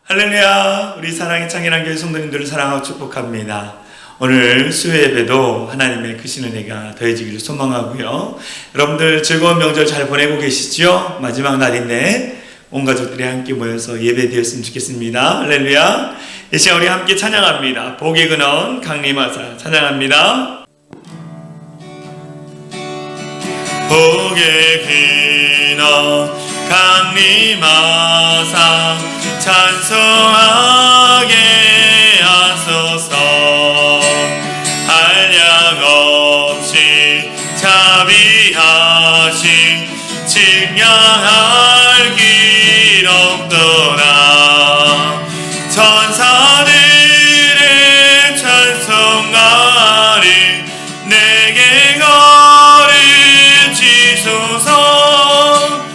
할렐루야. 우리 사랑의 창현한 교회 성도님들을 사랑하고 축복합니다. 오늘 수요 예배도 하나님의 크신 은혜가 더해지기를 소망하고요. 여러분들 즐거운 명절 잘 보내고 계시죠? 마지막 날인데 온 가족들이 함께 모여서 예배드렸으면 좋겠습니다. 할렐루야. 이 시간 우리 함께 찬양합니다. 복의 근원 강림하사 찬양합니다. 복의 근원 강림하사 찬송하게 하소서. 한량 없이 자비하신 측량할 길 없더라. 천사들의 찬송가를 내게 거르치소서.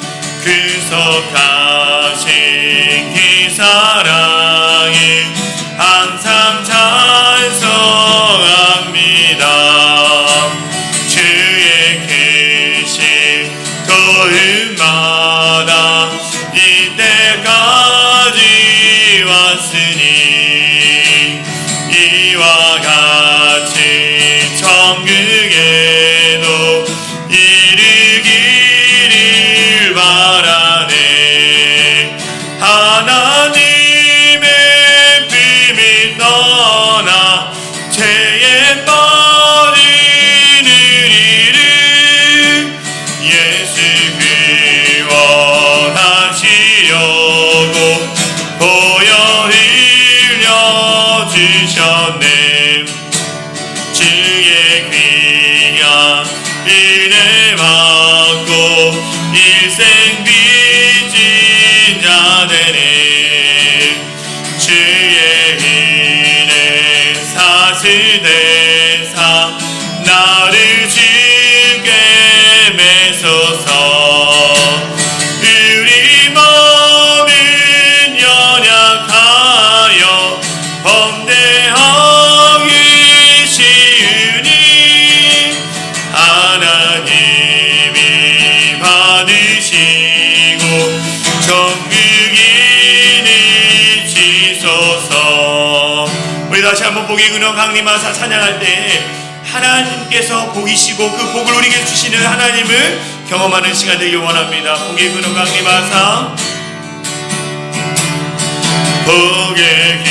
구속하신 그 사랑을 항상 찬송합니다. 주의 크신 도움마다 이때까지 왔으니 이와 같이 천국에도 이르기를 바라네. 하나님의 품이 떠나 죄에 빠진 우리를 예수 구원하시려고 보혈 흘려주셨네. 주의 귀한 은혜 받고 일생 빚진 자들이 주의 은혜 사슬대사 나를 주께 매소서. 우리 몸은 연약하여 범대하기 쉬우니 하나님이 받으시고 정국인을 지소서. 우리 다시 한번 복의 근원 강림하사 찬양할 때 하나님께서 복이시고 그 복을 우리에게 주시는 하나님을 경험하는 시간 되길 원합니다. 복의 근원 강림하사. 복의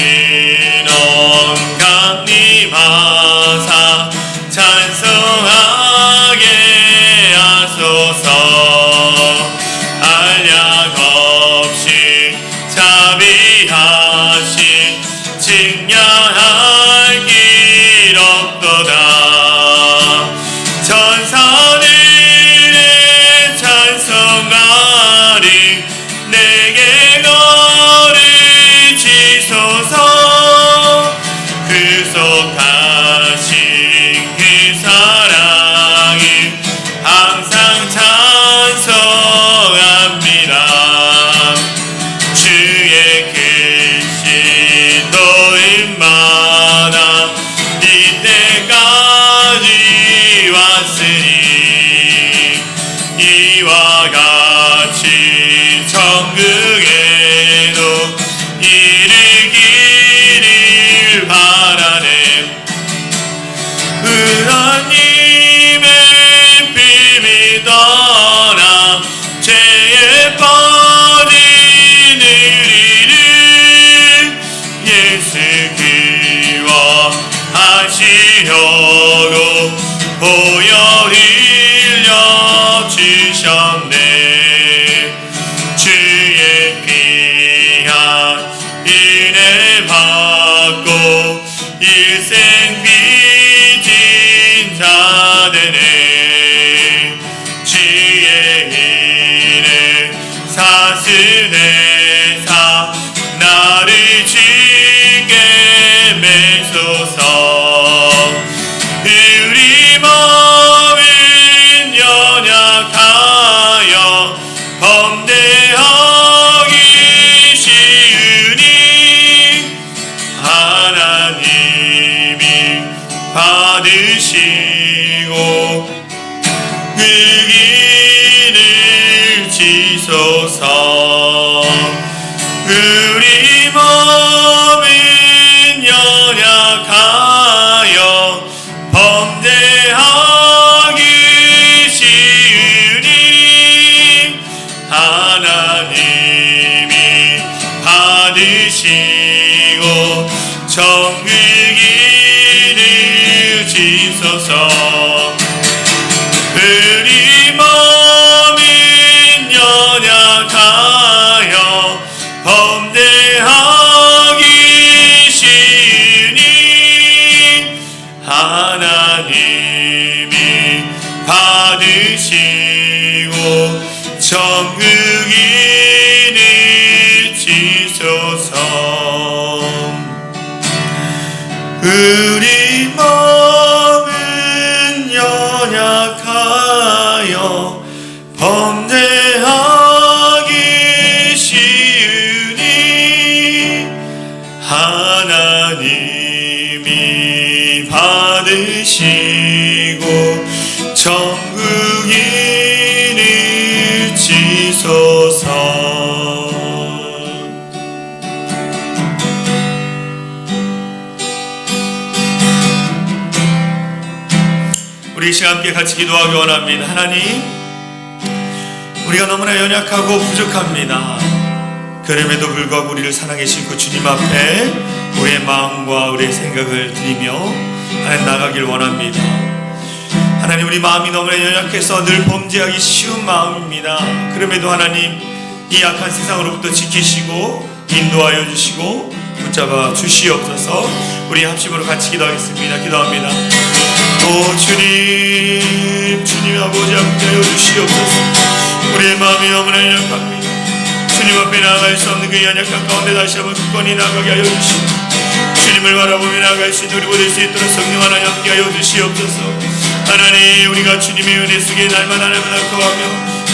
근원 강림하사 찬송하게 하소서. 한량 없이 자비하신 측량할 길 없도다. 천사들의 찬송가를 내게 거르치소서. 구속하신 그 사랑을 항상 찬송합니다. 주의 크신 도움마다 이때까지 왔으니 이와 같이 천국에도 이르기를 바라네. 하나님의 품이 떠나 죄에 빠진 우리를 예수 구원하시려고 보혈 흘려주셨네. 주의 귀한 은혜 받고 일생 빚진 자들의 주의 은혜 사슬대사 나를 주께 매소서. 우리 몸은 연약하여 범대하기 쉬우니 하나님이 받으시고 그 길을 지소서. 우리 몸 범죄하기 쉬우니 하나님이 받으시고 정의를 지소서. 우리 몸은 연약하여 범죄하기 쉬우니 하나님이 받으시고 정의를 지소서. 우리 몸은 연약하여 범죄하기 쉬우니 하나님이 받으시고 정의를 지소서. 우리 이 시간 함께 같이 기도하기 원합니다. 하나님, 우리가 너무나 연약하고 부족합니다. 그럼에도 불구하고 우리를 사랑하신 그 주님 앞에 우리의 마음과 우리의 생각을 드리며 하나님 나가길 원합니다. 하나님, 우리 마음이 너무나 연약해서 늘 범죄하기 쉬운 마음입니다. 그럼에도 하나님, 이 악한 세상으로부터 지키시고 인도하여 주시고 붙잡아 주시옵소서. 우리 합심으로 같이 기도하겠습니다. 기도합니다. 오 주님, 주님 아버지 함께하여 주시옵소서. 우리의 마음이 너무나 연약합니다. 주님 앞에 나아갈 수 없는 그 연약한 가운데 다시 한번 굳건히 나가게 하여 주시고 주님을 바라보며 나아갈 수 있는 우리 될 수 있도록 성령 하나님 함께하여 주시옵소서. 하나님, 우리가 주님의 은혜 속에 날마다 거하며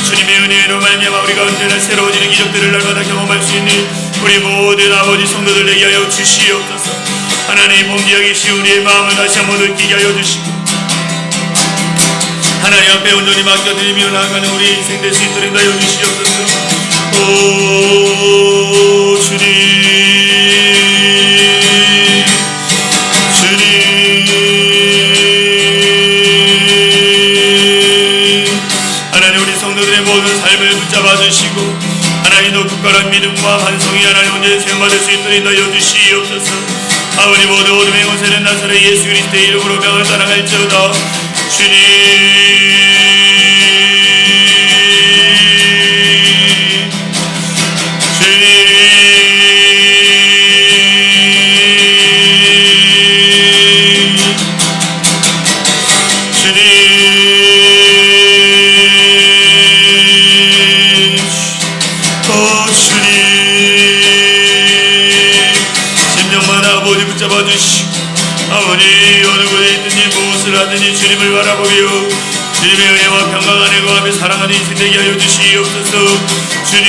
주님의 은혜로 말미암아 우리가 언제나 새로워지는 기적들을 날마다 경험할 수 있는 우리 모든 아버지 성도들 되게 하여 주시옵소서. 하나님, 범죄하기 쉬운 우리의 마음을 다시 한번 느끼게 하여 주시고 하나님 앞에 온전히 맡겨드리며 나아가는 우리 인생 될 수 있도록 하여 주시옵소서. 오 주님, 주님, 하나님 우리 성도들의 모든 삶을 붙잡아 주시고 하나님 높은 믿음과 반성이 하나님 언제 체험받을 수 있도록 하여 주시옵소서. 아버지, 모두 어둠의 권세는 나사렛 예수 그리스도의 이름으로 명을 따라갈지어다. 주님, 아버지, 어느 곳에 있든지 무엇을 하든지 주님을 바라보며 주님의 은혜와 평강 안에 거하며 사랑하는 인생 되게 하여 주시옵소서. 주님,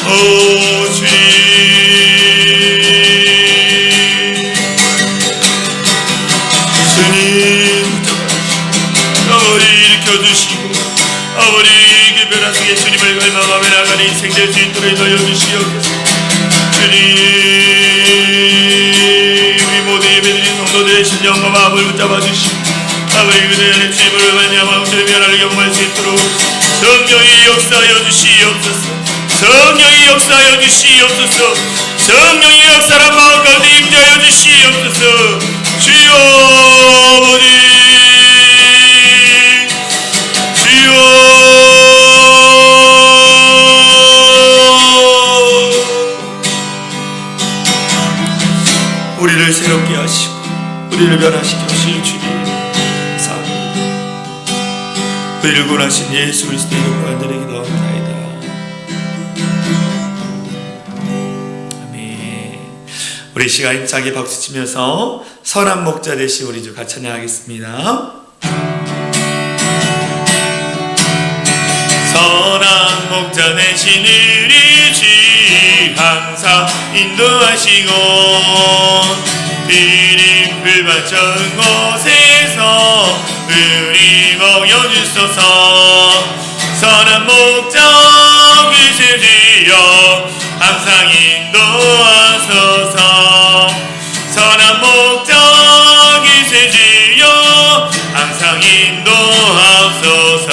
오 주님, 주님 아버지 일으켜주시고 아버지 그 변화 속에 주님을 갈망하며 나가는 인생 될 수 있도록 하여 주시옵소서. 주님, 우리 모두 예배드린 성도들의 심령과 마음을 붙잡아 주시고 아버지 그들의 안에 주님을 말미암아 주님의 변화를 경험할 수 있도록 성령이 역사하여 주시옵소서. 성령이 역사하여 주시옵소서. 성령이 역사란 마음 가운데 임재하여 주시옵소서. 주여 아버지, 주여 우리를 새롭게 하시고 우리를 변화시켜 주실 주님 감사합니다. 우리를 구원하신 예수 그리스도의 이름으로 간절히 기도합니다. 아멘. 우리 시간 힘차게 박수치면서 선한 목자 되신 우리 주 같이 찬양하겠습니다. 선한 목자 되신 우리 주 항상 인도하시고 비린불 받쳐온 곳에서 우리 먹여주소서. 선한 목자 그리스도 주여 항상 인도하소서. 선한 목자 인도하소서.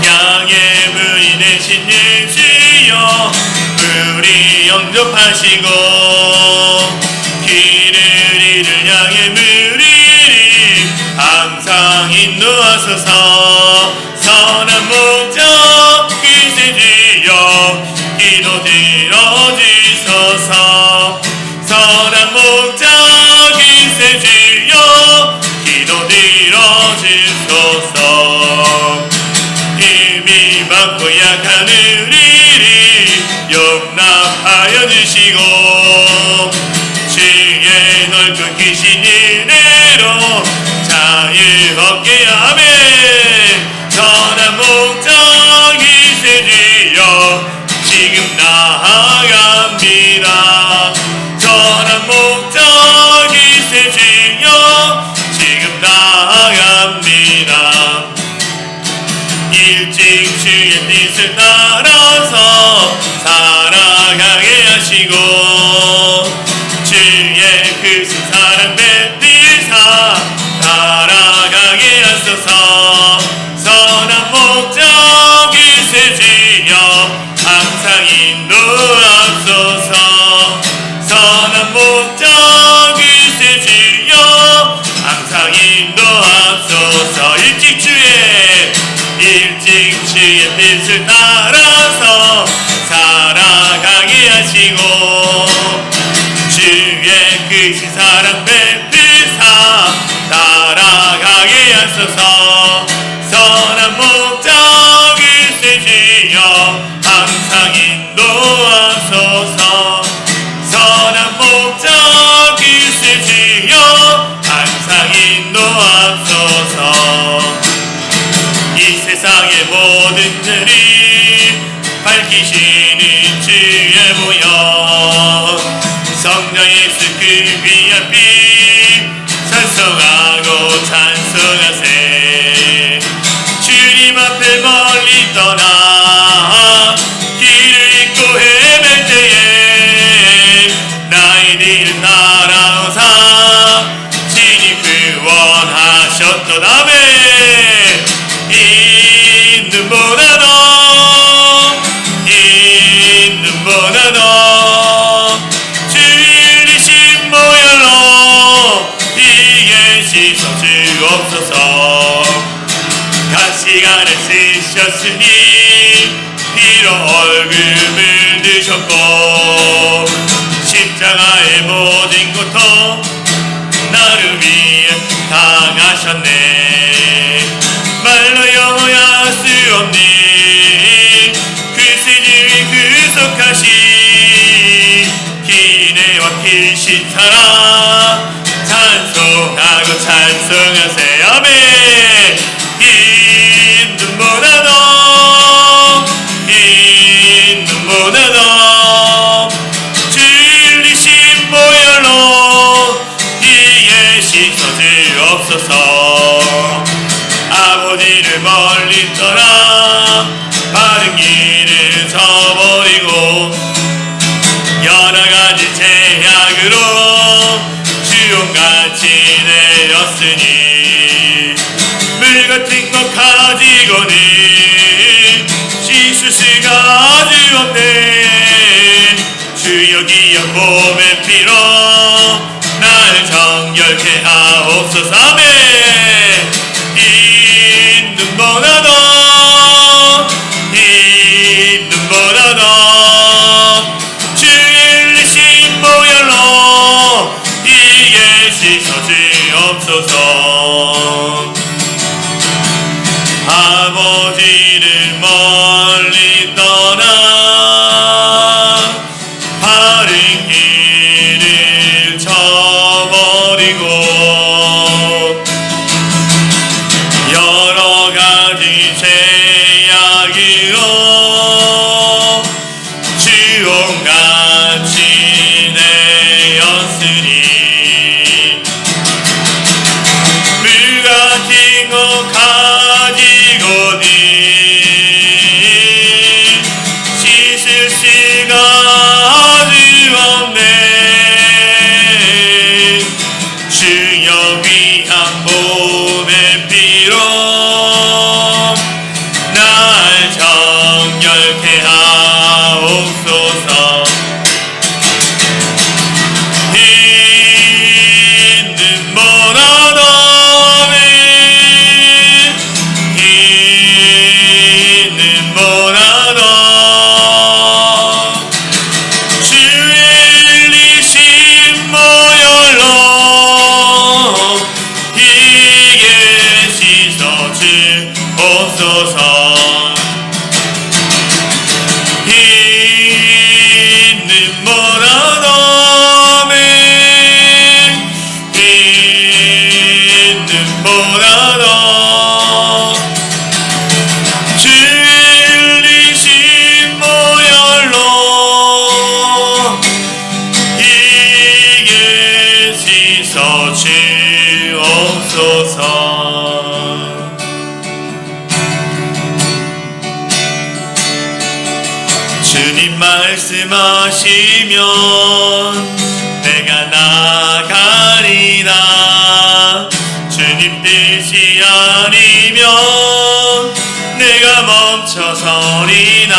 양의 문이 되신 예수여 우리 영접하시고 길을 잃을 양의 무리를 항상 인도하소서. 선한 목자 글쎄 주여 기도 들어주소서. 선한 목자 글쎄 주여 기도 들어주소서. 힘이 많고 약한 우리를 용납하여 주시고 주의 넓고 크신 은혜로 자유 얻게 하네. 선한 목자 글쎄 주여 지금 나아갑니다. 선한 목자 글쎄 주여 지금 나아갑니다. 일찍 주의 뜻을 따라서 살아가게 하시고 주의 크신 사랑 베푸사 살아가게 하소서. 선한 목자 글쎄 주여 항상 인도하소서. 선한 목자 글쎄 주여 항상 인도하소서. 일찍 주의 뜻을 따라서 살아가게 하시고 주의 크신 사랑 베푸사 살아가게 하소서. 선한 목자 글쎄 주여 항상 인도하소서. 선한 목자 글쎄 주여 항상 인도하소서. 이 세상의 모든 일이 밝히시는 주의 보여 성령 예수 그 귀한 피 찬송하고 찬송하세. 주님 앞에 멀리 떠나 길을 잃고 헤맬 때에 나의 뒤를 따라오사 진이 구원하셨도다메. 있는보다도 주를 이신 모양로 이에 씻어 주옵소서. 가시관을 쓰셨으니 피로 얼굴을 드셨고 십자가의 모든 고통 나를 위해 당하셨네. 말로 영어할 수 없니 그 세주의 구속하신 기내와 크신 사랑 찬송하고 찬송하세. 아멘. 있는보다도 줄리신 보혈로 이에 씻어 주옵소서. 아버지를 멀리 떠나 바른 길을 저버리고 여러가지 제약으로 주용같이 내렸으니 물같은 것 가지고는 씻을 수가 아주 없네. 주여 귀한 몸의 피로 날 정결케 하옵소서. 아멘. 있는보다도 줄리신 보혈로 이에 씻어 주옵소서. 아버지를 멀리 떠나 바른 길을 저버리고 여러가지 제약으로 주홍같이 내었으니 물같은 것 가지고는 씻을 수가 아주 없네. 주여 귀한 몸에 보다도 진리신 보혈로 이게 씻어 주옵소서. 주님 말씀하시면 내가 나가리라. 주님 뜻이 아니면 내가 멈춰서리라.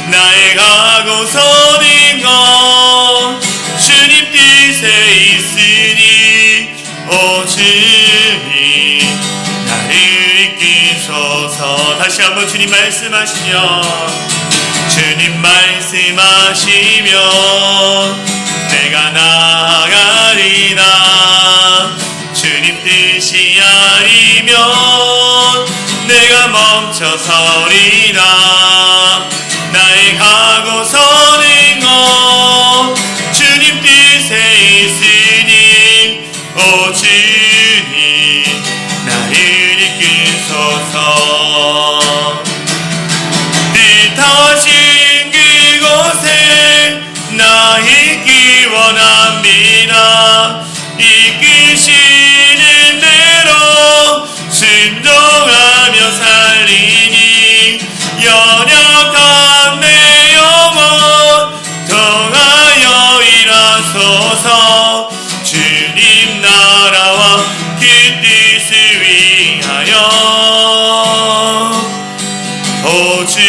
나의 가고 서는 것 주님 뜻에 있으니 오 주님 나를 이끄소서. 다시 한번 주님 말씀하시면 주님 말씀하시면 내가 나가리라. 주님 뜻이 아니면 내가 멈춰서리라. 나의 가고 서는 것 주님 뜻에 있으니 오 주님 나를 이끄소서. 뜻하신 그곳에 나 있기 원합니다. 이끄시는 대로 순종하며 살리니 연약한 내 영혼 통하여 일하소서. 주님 나라와 그 뜻을 위하여 오 주님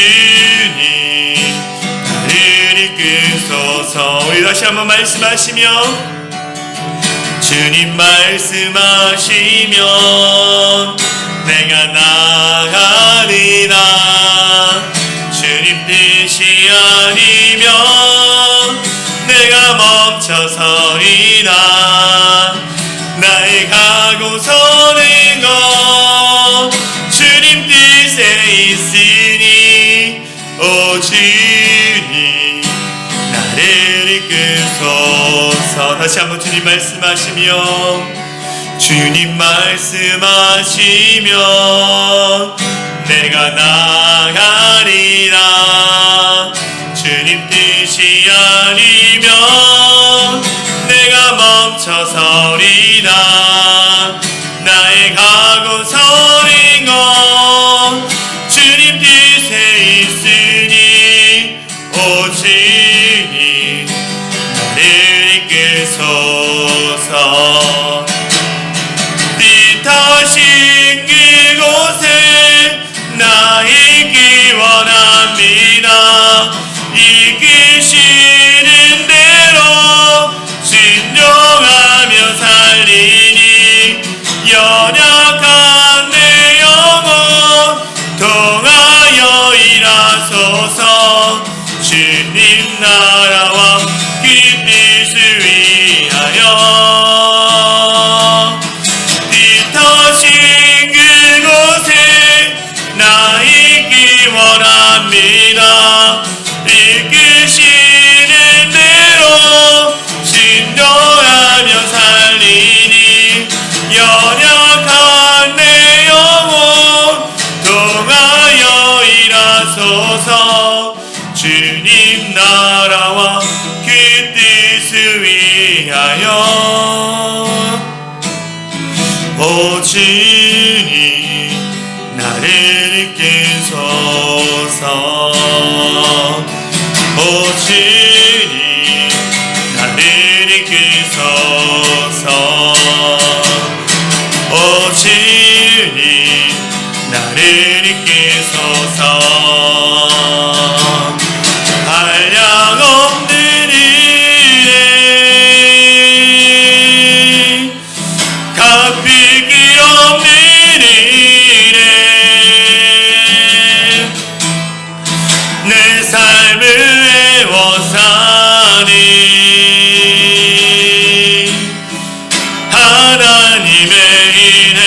나를 이끄소서. 우리 다시 한번 말씀하시며 주님 말씀하시면 내가 나가리라. 주님 뜻이 아니면 내가 멈춰서리라. 나의 가고 서는 것 주님 뜻에 있으니 오 주님 나를 이끄소서. 다시 한번 주님 말씀하시며 주님 말씀하시면 내가 나가리라. 주님 뜻이 아니면 내가 멈춰서리라. 나의 가고 서는 것 주님 뜻에 있으니 오 주님 나를 이끄소서. 뜻하신 그곳에 나 있기 원합니다. 이끄시는 대로 순종하며 살리니 연약한 내 영혼 통하여 일하소서. 주님 나라와 그 뜻을 위하여 뜻하신 그곳에 나 있기 원합니다. 이끄시는 대로 순종하며 살리니 연약한 내 영혼 통하여 일하소서. 주님 나라와 그 뜻을 위하여 오 주님 나를 이끄소서. 오 주님 나를 이끄소서. 오 주님 나를 이끄소서. 한량없는 일에 갚을 길 없는 일에 내 삶을 애워사니 하나님의 은혜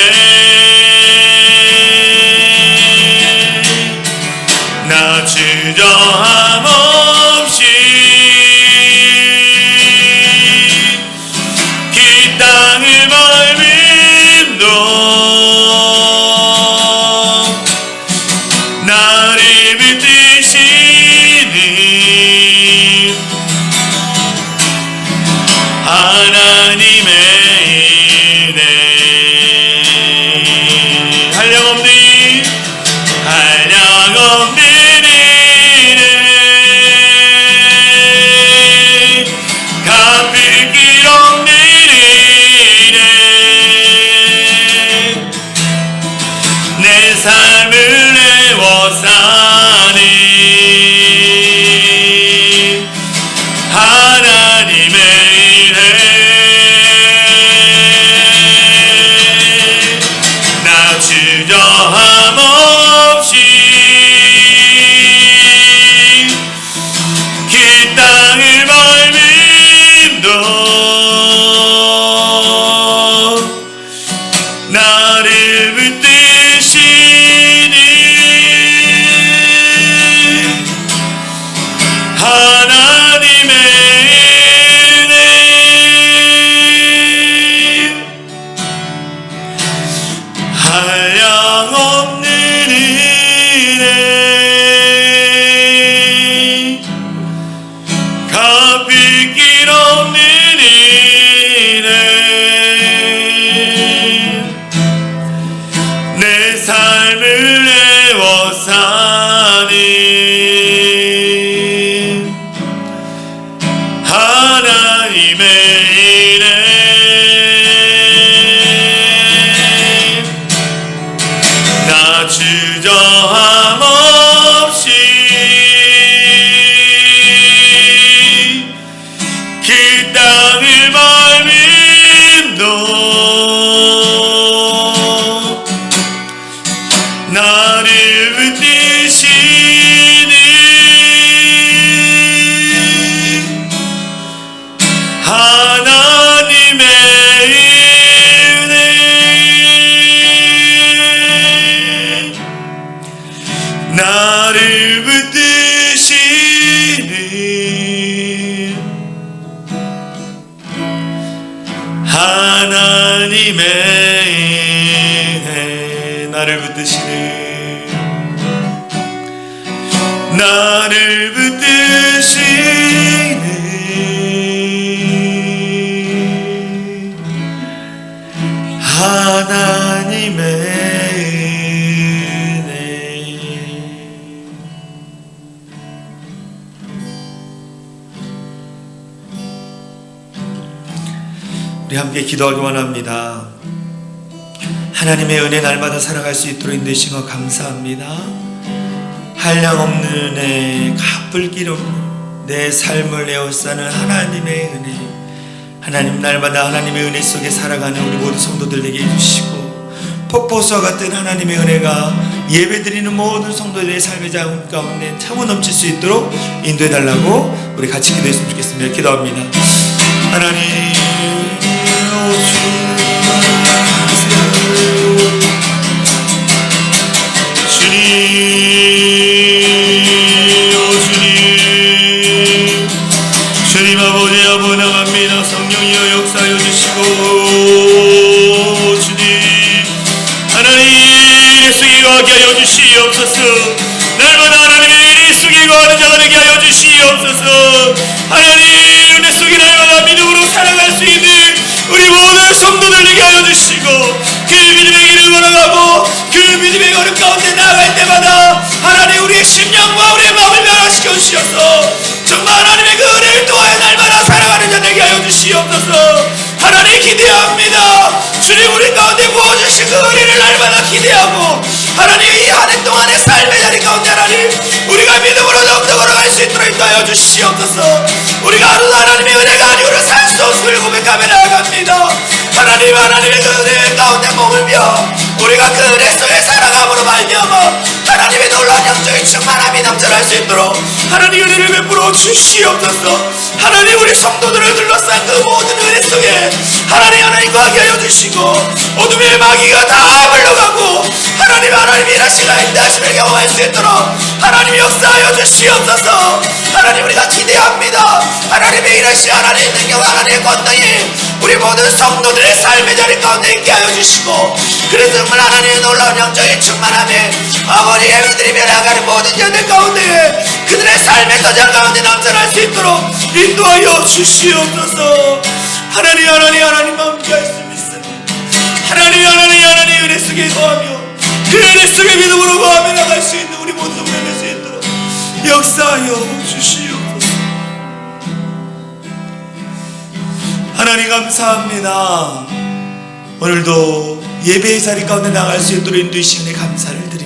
나 주저함 없이 그 땅을 밟으며 하나님의 은혜 한량없는 은혜 갚을 길 없는 은혜 내 삶을 애워싸는 하나님의 은혜 나 주저함 없이 그 땅을 밟음도 나를 붙드시는 하나님의 은혜 한량없는 은혜 갚을 길 없는 은혜 내 삶을 애워싸는 하나님의 은혜 나 주저함 없이 그 땅을 밟음도 나를 붙드시는 하나님의 은혜 나를 붙드시는 하나님의 은혜 나를 붙드시는 나를 붙드시는 하나님의 은혜 우리 함께 기도하기 원합니다. 하나님의 은혜 날마다 살아갈 수 있도록 인도해주신 것 감사합니다. 한량없는 은혜 갚을 길 없는 내 삶을 에워싸는 하나님의 은혜 하나님 날마다 하나님의 은혜 속에 살아가는 우리 모든 성도들에게 해주시고 폭포수와 같은 하나님의 은혜가 예배드리는 모든 성도들의 삶의 자원 가운데 차고 넘칠 수 있도록 인도해달라고 우리 같이 기도했으면 좋겠습니다. 기도합니다. 하나님 주님 아버지 아버나갑니다. 성령이여 역사하여 주시고 주님 하나님 은혜 속에 거하게 하여 주시옵소서. 날마다 하나님의 은혜 속에 거하는 자가 되게 하여 주시옵소서. 하나님 은혜 속에 날마다 믿음으로 살아갈 수 있는 우리 모든 성도들 되게 하여 주시고 그 믿음의 길을 걸어가고 그 믿음의 걸음 가운데 나아갈 때마다 하나님 우리의 심령과 우리의 마음을 변화시켜 주시옵소서. 정말 하나님의 그 은혜를 통하여 날마다 살아가는 자 되게 하여 주시옵소서. 하나님 기대합니다. 주님 우리 가운데 부어주신 그 은혜를 날마다 기대하고 하나님 이 한 해 동안의 삶의 자리 가운데 하나님 우리가 믿음으로 더욱더 걸어갈 수 있도록 인도하여 주시옵소서. 우리가 하나님의 은혜가 아니고는 살 수 없음을 고백하며 나아갑니다. 하나님의 그 은혜 가운데 머물며 우리가 그 은혜 속에 살아감으로 말미암아 하나님의 놀라운 영적인 충만함이 넘쳐날 수 있도록 하나님 은혜를 베풀어 주시옵소서. 하나님 우리 성도들을 둘러싼 그 모든 은혜 속에 하나님 거하게 하여 주시고 어둠의 마귀가 다 물러가고 하나님 일하시라 인도하심을 경험할 수 있도록 하나님 역사하여 주시옵소서. 하나님 우리가 기대합니다. 하나님의 일하시 하나님의 능력 하나님의 권능이 우리 모든 성도들의 삶의 자리 가운데 있게 하여 주시고 그래서 정말 하나님의 놀라운 영적인 충만함에 아버지 예배드리며 나가는 모든 자들 가운데 그들의 삶의 터전 가운데 넘쳐날 수 있도록 인도하여 주시옵소서. 하나님 마음과 말씀 있습니다. 하나님 은혜 속에 거하며 그 은혜 속에 믿음으로 거하며 나갈 수 있는 우리 모두 될 수 있도록 역사하여 주시옵소서. 하나님 감사합니다. 오늘도 예배의 자리 가운데 나갈 수 있도록 인도하시니 감사를 드립니다.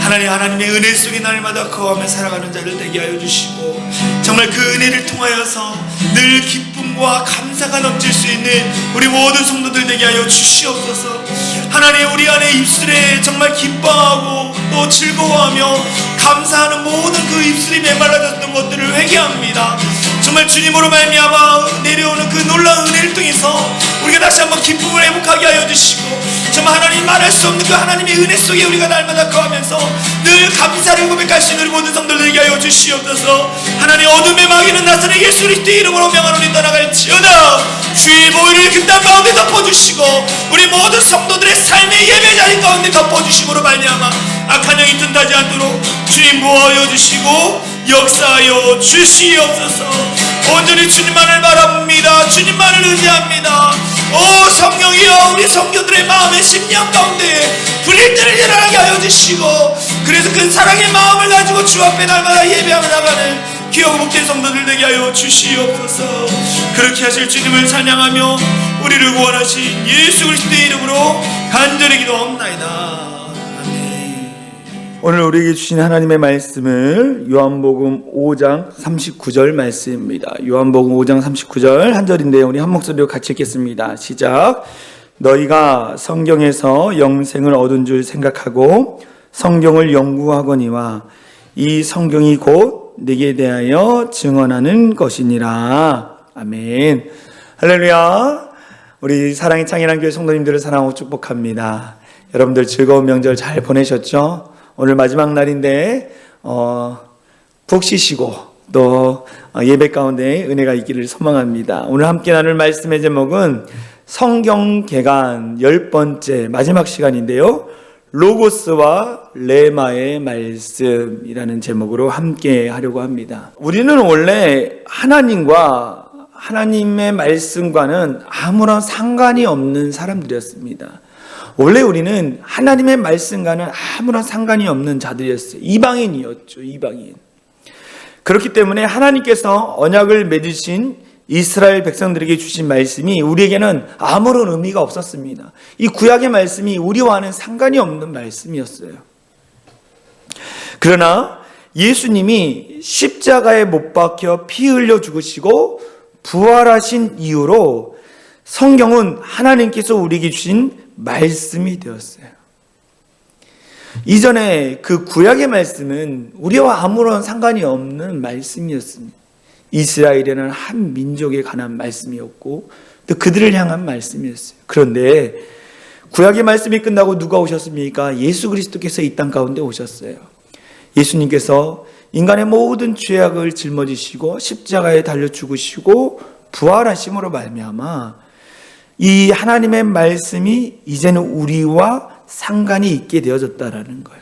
하나님의 은혜 속에 날마다 거하며 살아가는 자를 되게 하여 주시고, 정말 그 은혜를 통하여서 늘 기쁨과 감사가 넘칠 수 있는 우리 모든 성도들 되게 하여 주시옵소서. 하나님, 우리 안에 입술에 정말 기뻐하고 또 즐거워하며 감사하는 모든 그 입술이 메말라졌던 것들을 회개합니다. 정말 주님으로 말미암아 내려오는 그 놀라운 은혜를 통해서 우리가 다시 한번 기쁨을 회복하게 하여 주시고, 정말 하나님 말할 수 없는 그 하나님의 은혜 속에 우리가 날마다 거하면서 늘 감사를 고백할 수 있는 우리 모든 성도들 되게 하여 주시옵소서. 하나님, 어둠의 마귀는 나사렛 예수 그리스도의 이름으로 명하노니 떠나갈지어다. 주의 보혈을 그 땅 가운데 덮어주시고 우리 모든 성도들의 삶의 예배 자리 가운데 덮어주심으로 말미암아 악한 영이 든다지 않도록 주님 보호하여 주시고 역사하여 주시옵소서. 온전히 주님만을 바랍니다. 주님만을 의지합니다. 오 성령이여, 우리 성도들의 마음의 심령 가운데 불일 때를 일어나게 하여 주시고, 그래서 그 사랑의 마음을 가지고 주 앞에 날마다 예배하며 나가는 귀하고 복된 성도들 되게 하여 주시옵소서. 그렇게 하실 주님을 찬양하며 우리를 구원하신 예수 그리스도의 이름으로 간절히 기도합나이다. 오늘 우리에게 주신 하나님의 말씀을 요한복음 5장 39절 말씀입니다. 요한복음 5장 39절 한 절인데요, 우리 한 목소리로 같이 읽겠습니다. 시작. 너희가 성경에서 영생을 얻은 줄 생각하고 성경을 연구하거니와 이 성경이 곧 내게 대하여 증언하는 것이니라. 아멘. 할렐루야. 우리 사랑의 창현한 교회 성도님들을 사랑하고 축복합니다. 여러분들 즐거운 명절 잘 보내셨죠? 오늘 마지막 날인데 푹 쉬시고 또 예배 가운데 은혜가 있기를 소망합니다. 오늘 함께 나눌 말씀의 제목은 성경 개관 10번째 마지막 시간인데요, 로고스와 레마의 말씀이라는 제목으로 함께 하려고 합니다. 우리는 원래 하나님과 하나님의 말씀과는 아무런 상관이 없는 사람들이었습니다. 원래 우리는 하나님의 말씀과는 아무런 상관이 없는 자들이었어요. 이방인이었죠. 이방인. 그렇기 때문에 하나님께서 언약을 맺으신 이스라엘 백성들에게 주신 말씀이 우리에게는 아무런 의미가 없었습니다. 이 구약의 말씀이 우리와는 상관이 없는 말씀이었어요. 그러나 예수님이 십자가에 못 박혀 피 흘려 죽으시고 부활하신 이후로 성경은 하나님께서 우리에게 주신 말씀이 되었어요. 이전에 그 구약의 말씀은 우리와 아무런 상관이 없는 말씀이었습니다. 이스라엘이라는 한 민족에 관한 말씀이었고 또 그들을 향한 말씀이었어요. 그런데 구약의 말씀이 끝나고 누가 오셨습니까? 예수 그리스도께서 이 땅 가운데 오셨어요. 예수님께서 인간의 모든 죄악을 짊어지시고 십자가에 달려 죽으시고 부활하심으로 말미암아 이 하나님의 말씀이 이제는 우리와 상관이 있게 되어졌다라는 거예요.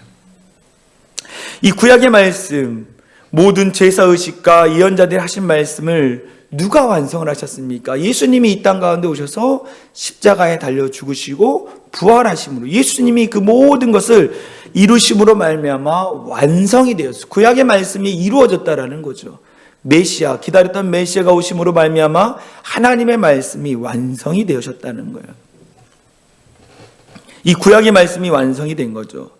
이 구약의 말씀, 모든 제사의식과 예언자들이 하신 말씀을 누가 완성을 하셨습니까? 예수님이 이 땅 가운데 오셔서 십자가에 달려 죽으시고 부활하심으로 예수님이 그 모든 것을 이루심으로 말미암아 완성이 되었어요. 구약의 말씀이 이루어졌다라는 거죠. 메시아, 기다렸던 메시아가 오심으로 말미암아 하나님의 말씀이 완성이 되셨다는 거예요. 이 구약의 말씀이 완성이 된 거죠.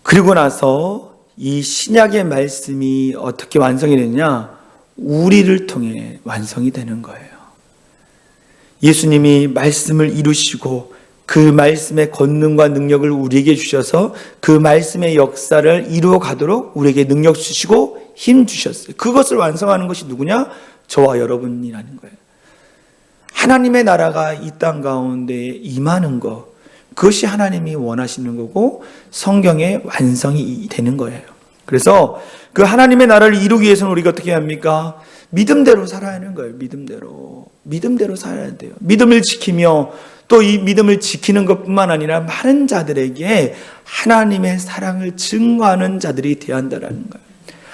그리고 나서 이 신약의 말씀이 어떻게 완성이 되느냐? 우리를 통해 완성이 되는 거예요. 예수님이 말씀을 이루시고 그 말씀의 권능과 능력을 우리에게 주셔서 그 말씀의 역사를 이루어 가도록 우리에게 능력 주시고 힘 주셨어요. 그것을 완성하는 것이 누구냐? 저와 여러분이라는 거예요. 하나님의 나라가 이 땅 가운데 임하는 것, 그것이 하나님이 원하시는 거고 성경의 완성이 되는 거예요. 그래서 그 하나님의 나라를 이루기 위해서는 우리가 어떻게 합니까? 믿음대로 살아야 하는 거예요. 믿음대로 살아야 돼요. 믿음을 지키며 또 이 믿음을 지키는 것뿐만 아니라 많은 자들에게 하나님의 사랑을 증거하는 자들이 되어야 한다는 거예요.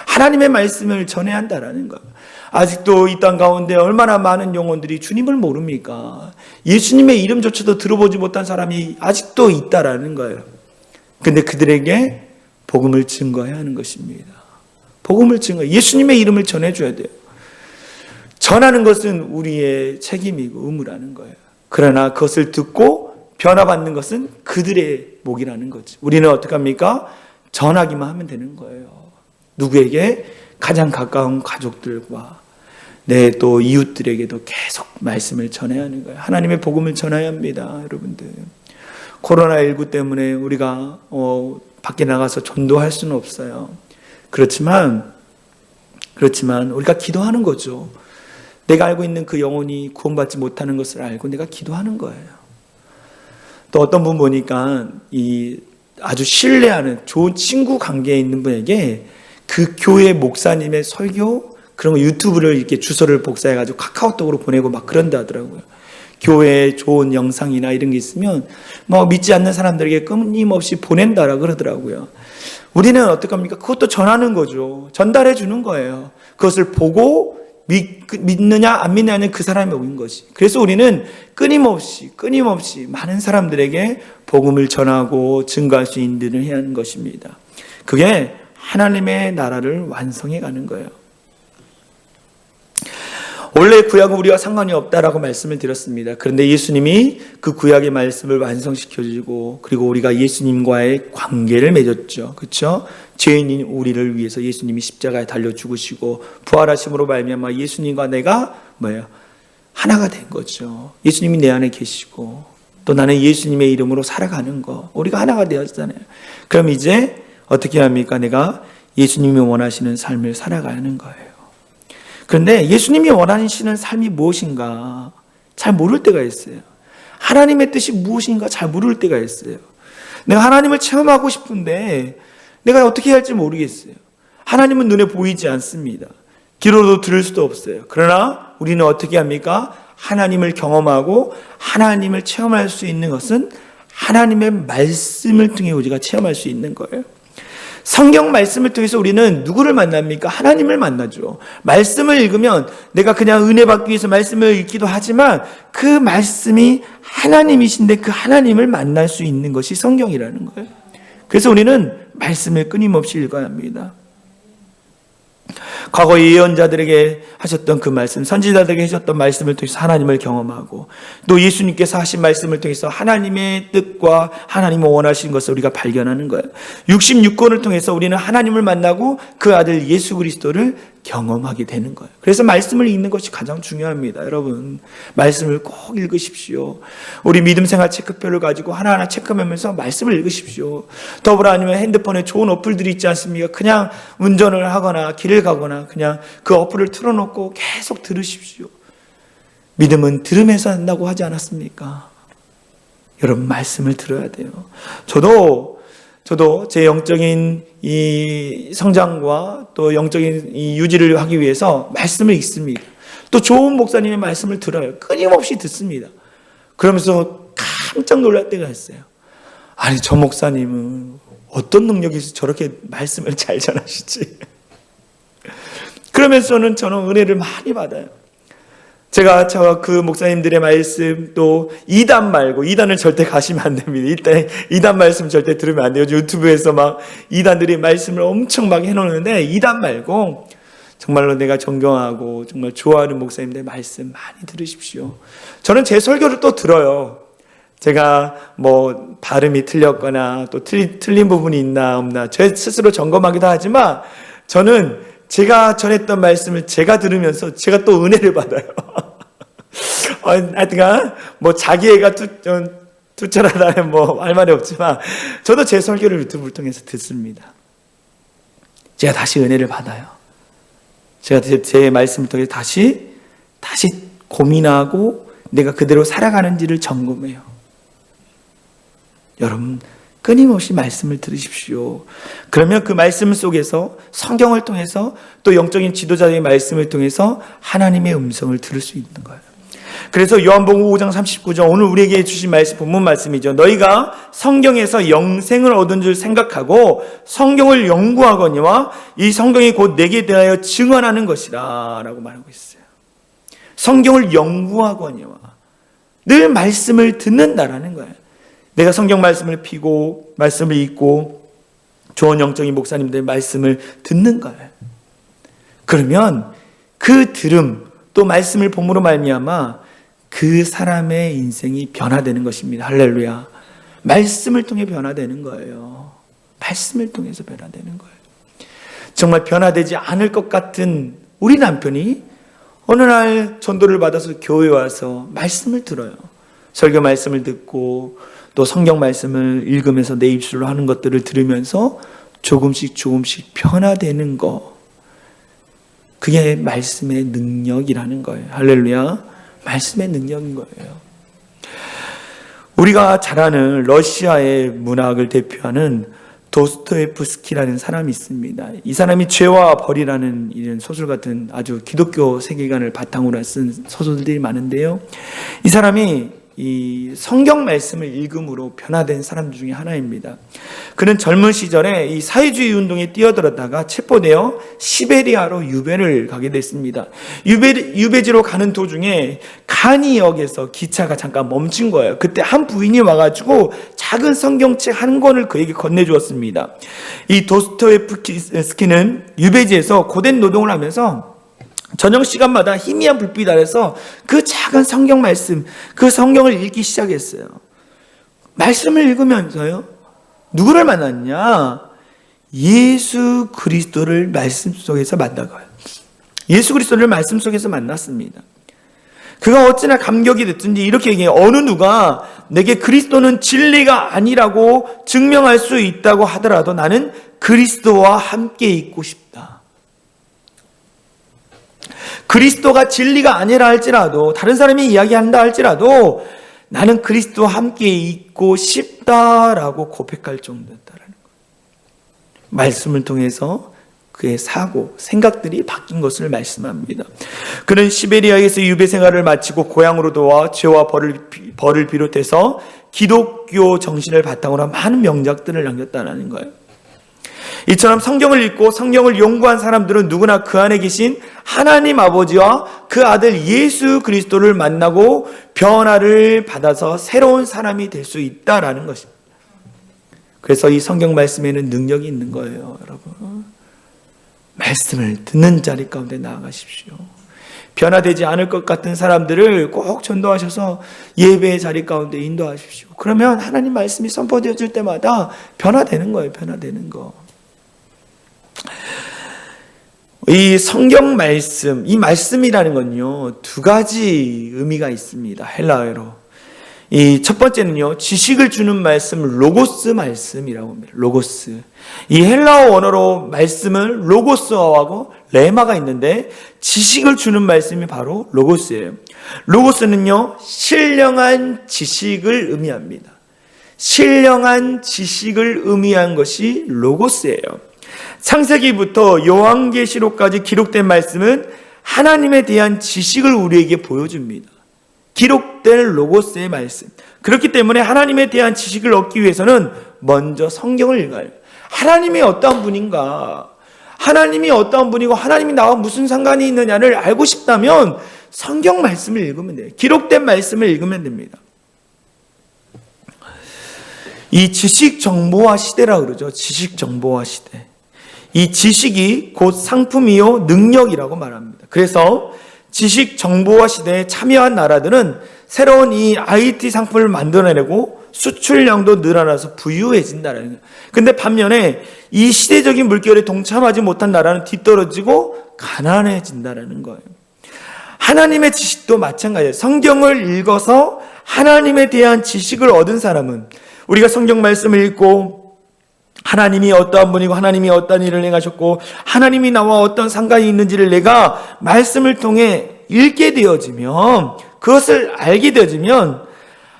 하나님의 말씀을 전해야 한다는 거예요. 아직도 이 땅 가운데 얼마나 많은 영혼들이 주님을 모릅니까? 예수님의 이름조차도 들어보지 못한 사람이 아직도 있다라는 거예요. 근데 그들에게 복음을 증거해야 하는 것입니다. 복음을 예수님의 이름을 전해줘야 돼요. 전하는 것은 우리의 책임이고 의무라는 거예요. 그러나 그것을 듣고 변화받는 것은 그들의 몫이라는 거죠. 우리는 어떻게 합니까? 전하기만 하면 되는 거예요. 누구에게? 가장 가까운 가족들과 또 이웃들에게도 계속 말씀을 전해야 하는 거예요. 하나님의 복음을 전해야 합니다. 여러분들, 코로나19 때문에 우리가 밖에 나가서 전도할 수는 없어요. 그렇지만 우리가 기도하는 거죠. 내가 알고 있는 그 영혼이 구원받지 못하는 것을 알고 내가 기도하는 거예요. 또 어떤 분 보니까 아주 신뢰하는 좋은 친구 관계에 있는 분에게 그 교회 목사님의 설교 그런 거 유튜브를 이렇게 주소를 복사해가지고 카카오톡으로 보내고 막 그런다 하더라고요. 교회에 좋은 영상이나 이런 게 있으면 믿지 않는 사람들에게 끊임없이 보낸다라 그러더라고요. 우리는 어떡합니까? 그것도 전하는 거죠. 전달해 주는 거예요. 그것을 보고 믿느냐 안 믿느냐는 그 사람이 온 것이. 그래서 우리는 끊임없이 많은 사람들에게 복음을 전하고 증거할 수 있는 일을 해야 하는 것입니다. 그게 하나님의 나라를 완성해 가는 거예요. 원래 구약은 우리와 상관이 없다라고 말씀을 드렸습니다. 그런데 예수님이 그 구약의 말씀을 완성시켜주고 그리고 우리가 예수님과의 관계를 맺었죠. 그렇죠? 죄인인 우리를 위해서 예수님이 십자가에 달려 죽으시고 부활하심으로 말미암아 예수님과 내가 하나가 된 거죠. 예수님이 내 안에 계시고 또 나는 예수님의 이름으로 살아가는 거, 우리가 하나가 되었잖아요. 그럼 이제 어떻게 합니까? 내가 예수님이 원하시는 삶을 살아가는 거예요. 그런데 예수님이 원하시는 삶이 무엇인가 잘 모를 때가 있어요. 하나님의 뜻이 무엇인가 잘 모를 때가 있어요. 내가 하나님을 체험하고 싶은데 내가 어떻게 해야 할지 모르겠어요. 하나님은 눈에 보이지 않습니다. 귀로도 들을 수도 없어요. 그러나 우리는 어떻게 합니까? 하나님을 경험하고 하나님을 체험할 수 있는 것은 하나님의 말씀을 통해 우리가 체험할 수 있는 거예요. 성경 말씀을 통해서 우리는 누구를 만납니까? 하나님을 만나죠. 말씀을 읽으면 내가 그냥 은혜 받기 위해서 말씀을 읽기도 하지만 그 말씀이 하나님이신데 그 하나님을 만날 수 있는 것이 성경이라는 거예요. 그래서 우리는 말씀을 끊임없이 읽어야 합니다. 과거 예언자들에게 하셨던 그 말씀, 선지자들에게 하셨던 말씀을 통해서 하나님을 경험하고 또 예수님께서 하신 말씀을 통해서 하나님의 뜻과 하나님이 원하신 것을 우리가 발견하는 거예요. 66권을 통해서 우리는 하나님을 만나고 그 아들 예수 그리스도를 경험하게 되는 거예요. 그래서 말씀을 읽는 것이 가장 중요합니다. 여러분, 말씀을 꼭 읽으십시오. 우리 믿음 생활 체크표를 가지고 하나하나 체크하면서 말씀을 읽으십시오. 더불어 아니면 핸드폰에 좋은 어플들이 있지 않습니까? 그냥 운전을 하거나 길을 가거나 그냥 그 어플을 틀어놓고 계속 들으십시오. 믿음은 들으면서 한다고 하지 않았습니까? 여러분, 말씀을 들어야 돼요. 저도 제 영적인 이 성장과 또 영적인 이 유지를 하기 위해서 말씀을 읽습니다. 또 좋은 목사님의 말씀을 들어요. 끊임없이 듣습니다. 그러면서 깜짝 놀랄 때가 있어요. 아니, 저 목사님은 어떤 능력이 있어서 저렇게 말씀을 잘 전하시지? 그러면서는 저는 은혜를 많이 받아요. 제가 그 목사님들의 말씀 또 이단 말고, 이단을 절대 가시면 안 됩니다. 이단 말씀 절대 들으면 안 돼요. 유튜브에서 막 이단들이 말씀을 엄청 막 해놓는데 이단 말고 정말로 내가 존경하고 정말 좋아하는 목사님들의 말씀 많이 들으십시오. 저는 제 설교를 또 들어요. 제가 발음이 틀렸거나 또 틀린 부분이 있나 없나 제 스스로 점검하기도 하지만 저는 제가 전했던 말씀을 제가 들으면서 제가 또 은혜를 받아요. 하여튼간 자기애가 투철하다는 할 말이 없지만 저도 제 설교를 유튜브를 통해서 듣습니다. 제가 다시 은혜를 받아요. 제가 제 말씀을 통해서 다시 고민하고 내가 그대로 살아가는지를 점검해요. 여러분, 끊임없이 말씀을 들으십시오. 그러면 그 말씀 속에서 성경을 통해서 또 영적인 지도자의 말씀을 통해서 하나님의 음성을 들을 수 있는 거예요. 그래서 요한복음 5장 39절 오늘 우리에게 주신 말씀 본문 말씀이죠. 너희가 성경에서 영생을 얻은 줄 생각하고 성경을 연구하거니와 이 성경이 곧 내게 대하여 증언하는 것이라 라고 말하고 있어요. 성경을 연구하거니와 늘 말씀을 듣는다라는 거예요. 내가 성경 말씀을 피고 말씀을 읽고 좋은 영적인 목사님들의 말씀을 듣는 거예요. 그러면 그 들음 또 말씀을 봄으로 말미암아 그 사람의 인생이 변화되는 것입니다. 할렐루야. 말씀을 통해 변화되는 거예요. 말씀을 통해서 변화되는 거예요. 정말 변화되지 않을 것 같은 우리 남편이 어느 날 전도를 받아서 교회에 와서 말씀을 들어요. 설교 말씀을 듣고 또 성경 말씀을 읽으면서 내 입술로 하는 것들을 들으면서 조금씩 변화되는 거. 그게 말씀의 능력이라는 거예요. 할렐루야. 말씀의 능력인 거예요. 우리가 잘 아는 러시아의 문학을 대표하는 도스토옙스키라는 사람이 있습니다. 이 사람이 죄와 벌이라는 이런 소설 같은 아주 기독교 세계관을 바탕으로 쓴 소설들이 많은데요. 이 사람이 이 성경 말씀을 읽음으로 변화된 사람 중에 하나입니다. 그는 젊은 시절에 이 사회주의 운동에 뛰어들었다가 체포되어 시베리아로 유배를 가게 됐습니다. 유배지로 가는 도중에 카니역에서 기차가 잠깐 멈춘 거예요. 그때 한 부인이 와가지고 작은 성경책 한 권을 그에게 건네주었습니다. 이 도스토옙스키는 유배지에서 고된 노동을 하면서 저녁 시간마다 희미한 불빛 아래서 그 작은 성경 말씀, 그 성경을 읽기 시작했어요. 말씀을 읽으면서요. 누구를 만났냐? 예수 그리스도를 말씀 속에서 만나고요. 예수 그리스도를 말씀 속에서 만났습니다. 그가 어찌나 감격이 됐든지 이렇게 얘기해요. 어느 누가 내게 그리스도는 진리가 아니라고 증명할 수 있다고 하더라도 나는 그리스도와 함께 있고 싶다. 그리스도가 진리가 아니라 할지라도 다른 사람이 이야기한다 할지라도 나는 그리스도와 함께 있고 싶다라고 고백할 정도였다라는 거예요. 말씀을 통해서 그의 사고, 생각들이 바뀐 것을 말씀합니다. 그는 시베리아에서 유배 생활을 마치고 고향으로 돌아와 죄와 벌을 비롯해서 기독교 정신을 바탕으로 많은 명작들을 남겼다는 거예요. 이처럼 성경을 읽고 성경을 연구한 사람들은 누구나 그 안에 계신 하나님 아버지와 그 아들 예수 그리스도를 만나고 변화를 받아서 새로운 사람이 될 수 있다라는 것입니다. 그래서 이 성경 말씀에는 능력이 있는 거예요, 여러분. 말씀을 듣는 자리 가운데 나아가십시오. 변화되지 않을 것 같은 사람들을 꼭 전도하셔서 예배의 자리 가운데 인도하십시오. 그러면 하나님 말씀이 선포되어질 때마다 변화되는 거예요, 변화되는 거. 이 성경 말씀, 이 말씀이라는 건요, 두 가지 의미가 있습니다. 헬라어로. 이 첫 번째는요, 지식을 주는 말씀, 로고스 말씀이라고 합니다. 로고스. 이 헬라어 원어로 말씀은 로고스어하고 레마가 있는데, 지식을 주는 말씀이 바로 로고스예요. 로고스는요, 신령한 지식을 의미합니다. 신령한 지식을 의미한 것이 로고스예요. 창세기부터 요한계시록까지 기록된 말씀은 하나님에 대한 지식을 우리에게 보여줍니다. 기록된 로고스의 말씀. 그렇기 때문에 하나님에 대한 지식을 얻기 위해서는 먼저 성경을 읽어야 해요. 하나님이 어떠한 분인가? 하나님이 어떠한 분이고 하나님이 나와 무슨 상관이 있느냐를 알고 싶다면 성경 말씀을 읽으면 돼요. 기록된 말씀을 읽으면 됩니다. 이 지식정보화 시대라고 그러죠. 지식정보화 시대. 이 지식이 곧 상품이요 능력이라고 말합니다. 그래서 지식정보화 시대에 참여한 나라들은 새로운 이 IT 상품을 만들어내고 수출량도 늘어나서 부유해진다는 거예요. 근데 반면에 이 시대적인 물결에 동참하지 못한 나라는 뒤떨어지고 가난해진다는 거예요. 하나님의 지식도 마찬가지예요. 성경을 읽어서 하나님에 대한 지식을 얻은 사람은 우리가 성경 말씀을 읽고 하나님이 어떠한 분이고 하나님이 어떠한 일을 행하셨고 하나님이 나와 어떤 상관이 있는지를 내가 말씀을 통해 읽게 되어지면 그것을 알게 되어지면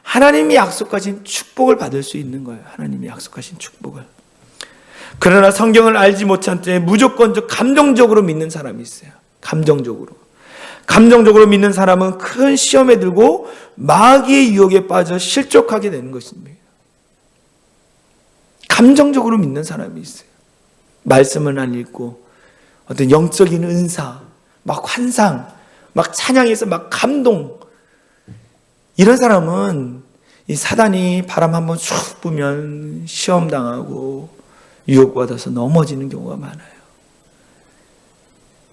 하나님이 약속하신 축복을 받을 수 있는 거예요. 하나님이 약속하신 축복을. 그러나 성경을 알지 못한 때 무조건적 감정적으로 믿는 사람이 있어요. 감정적으로. 감정적으로 믿는 사람은 큰 시험에 들고 마귀의 유혹에 빠져 실족하게 되는 것입니다. 감정적으로 믿는 사람이 있어요. 말씀을 안 읽고 어떤 영적인 은사, 막 환상, 막 찬양해서 막 감동, 이런 사람은 이 사단이 바람 한번 쭉 불면 시험당하고 유혹받아서 넘어지는 경우가 많아요.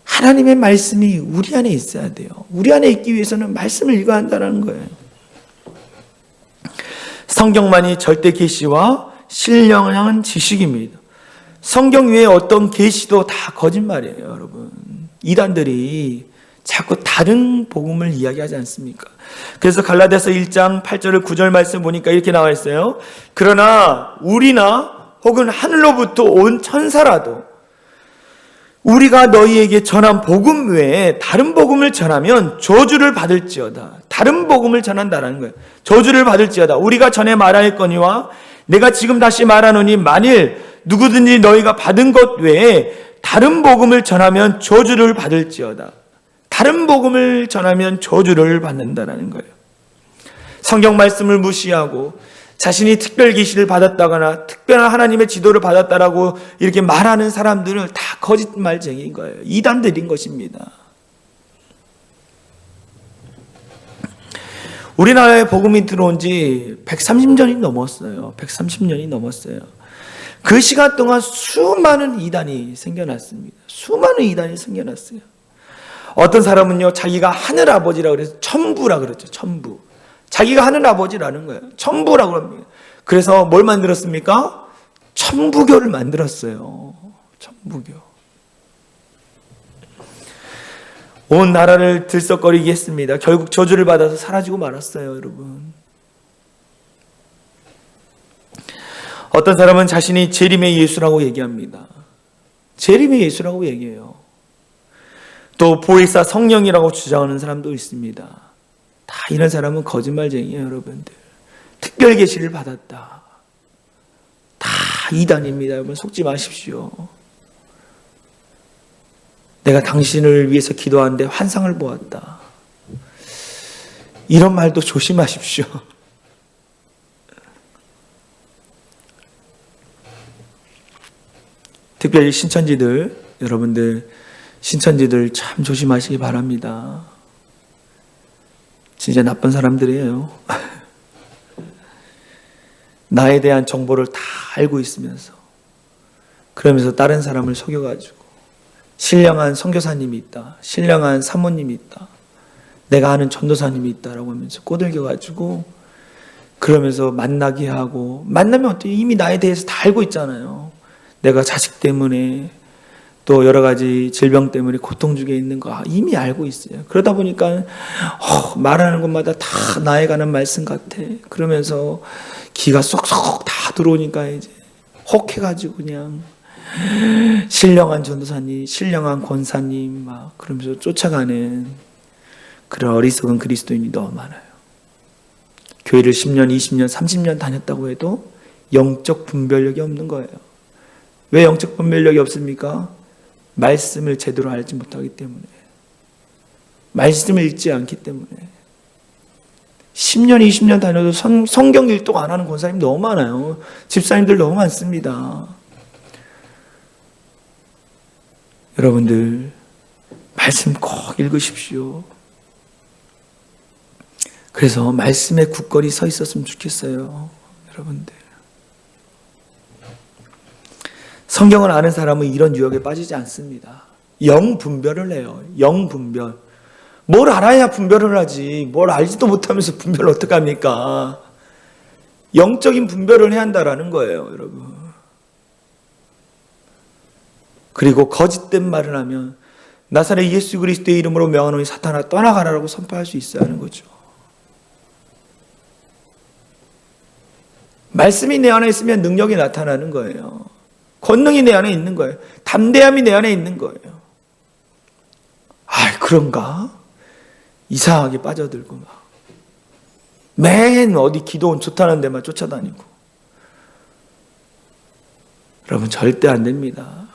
하나님의 말씀이 우리 안에 있어야 돼요. 우리 안에 있기 위해서는 말씀을 읽어야 한다는 거예요. 성경만이 절대 계시와 신령한 지식입니다. 성경 외에 어떤 계시도 다 거짓말이에요, 여러분. 이단들이 자꾸 다른 복음을 이야기하지 않습니까? 그래서 갈라디아서 1장 8절 9절 말씀 보니까 이렇게 나와 있어요. 그러나 우리나 혹은 하늘로부터 온 천사라도 우리가 너희에게 전한 복음 외에 다른 복음을 전하면 저주를 받을지어다. 다른 복음을 전한다라는 거예요. 저주를 받을지어다. 우리가 전에 말하였거니와 내가 지금 다시 말하노니 만일 누구든지 너희가 받은 것 외에 다른 복음을 전하면 저주를 받을지어다. 다른 복음을 전하면 저주를 받는다라는 거예요. 성경 말씀을 무시하고 자신이 특별 계시를 받았다거나 특별한 하나님의 지도를 받았다라고 이렇게 말하는 사람들은 다 거짓말쟁이인 거예요. 이단들인 것입니다. 우리나라에 복음이 들어온 지 130년이 넘었어요. 130년이 넘었어요. 그 시간 동안 수많은 이단이 생겨났습니다. 수많은 이단이 생겨났어요. 어떤 사람은요, 자기가 하늘아버지라고 그래서 천부라 그랬죠. 천부. 자기가 하늘아버지라는 거예요. 천부라고 합니다. 그래서 뭘 만들었습니까? 천부교를 만들었어요. 천부교. 온 나라를 들썩거리게 했습니다. 결국 저주를 받아서 사라지고 말았어요, 여러분. 어떤 사람은 자신이 재림의 예수라고 얘기합니다. 재림의 예수라고 얘기해요. 또 보혜사 성령이라고 주장하는 사람도 있습니다. 다 이런 사람은 거짓말쟁이에요, 여러분들. 특별 계시를 받았다. 다 이단입니다. 여러분 속지 마십시오. 내가 당신을 위해서 기도하는데 환상을 보았다. 이런 말도 조심하십시오. 특별히 신천지들, 여러분들 신천지들 참 조심하시기 바랍니다. 진짜 나쁜 사람들이에요. 나에 대한 정보를 다 알고 있으면서 그러면서 다른 사람을 속여가지고 신령한 선교사님이 있다, 신령한 사모님이 있다, 내가 아는 전도사님이 있다라고 하면서 꼬들겨가지고 그러면서 만나게 하고, 만나면 어떻게 이미 나에 대해서 다 알고 있잖아요. 내가 자식 때문에 또 여러 가지 질병 때문에 고통 중에 있는 거 이미 알고 있어요. 그러다 보니까 말하는 것마다 다 나에 관한 말씀 같아. 그러면서 기가 쏙쏙 다 들어오니까 이제 혹해가지고 그냥 신령한 전도사님, 신령한 권사님 막 그러면서 쫓아가는 그런 어리석은 그리스도인이 너무 많아요. 교회를 10년, 20년, 30년 다녔다고 해도 영적 분별력이 없는 거예요. 왜 영적 분별력이 없습니까? 말씀을 제대로 알지 못하기 때문에, 말씀을 읽지 않기 때문에. 10년, 20년 다녀도 성경 일독 안 하는 권사님 너무 많아요. 집사님들 너무 많습니다. 여러분들 말씀 꼭 읽으십시오. 그래서 말씀에 굳건히 서 있었으면 좋겠어요, 여러분들. 성경을 아는 사람은 이런 유혹에 빠지지 않습니다. 영 분별을 해요. 영 분별. 뭘 알아야 분별을 하지. 뭘 알지도 못하면서 분별을 어떻게 합니까? 영적인 분별을 해야 한다라는 거예요, 여러분. 그리고 거짓된 말을 하면 나사렛 예수 그리스도의 이름으로 명하노니 사탄아 떠나가라라고 선포할 수 있어야 하는 거죠. 말씀이 내 안에 있으면 능력이 나타나는 거예요. 권능이 내 안에 있는 거예요. 담대함이 내 안에 있는 거예요. 아, 그런가? 이상하게 빠져들고 막 맨 어디 기도원 좋다는 데만 쫓아다니고. 여러분 절대 안 됩니다.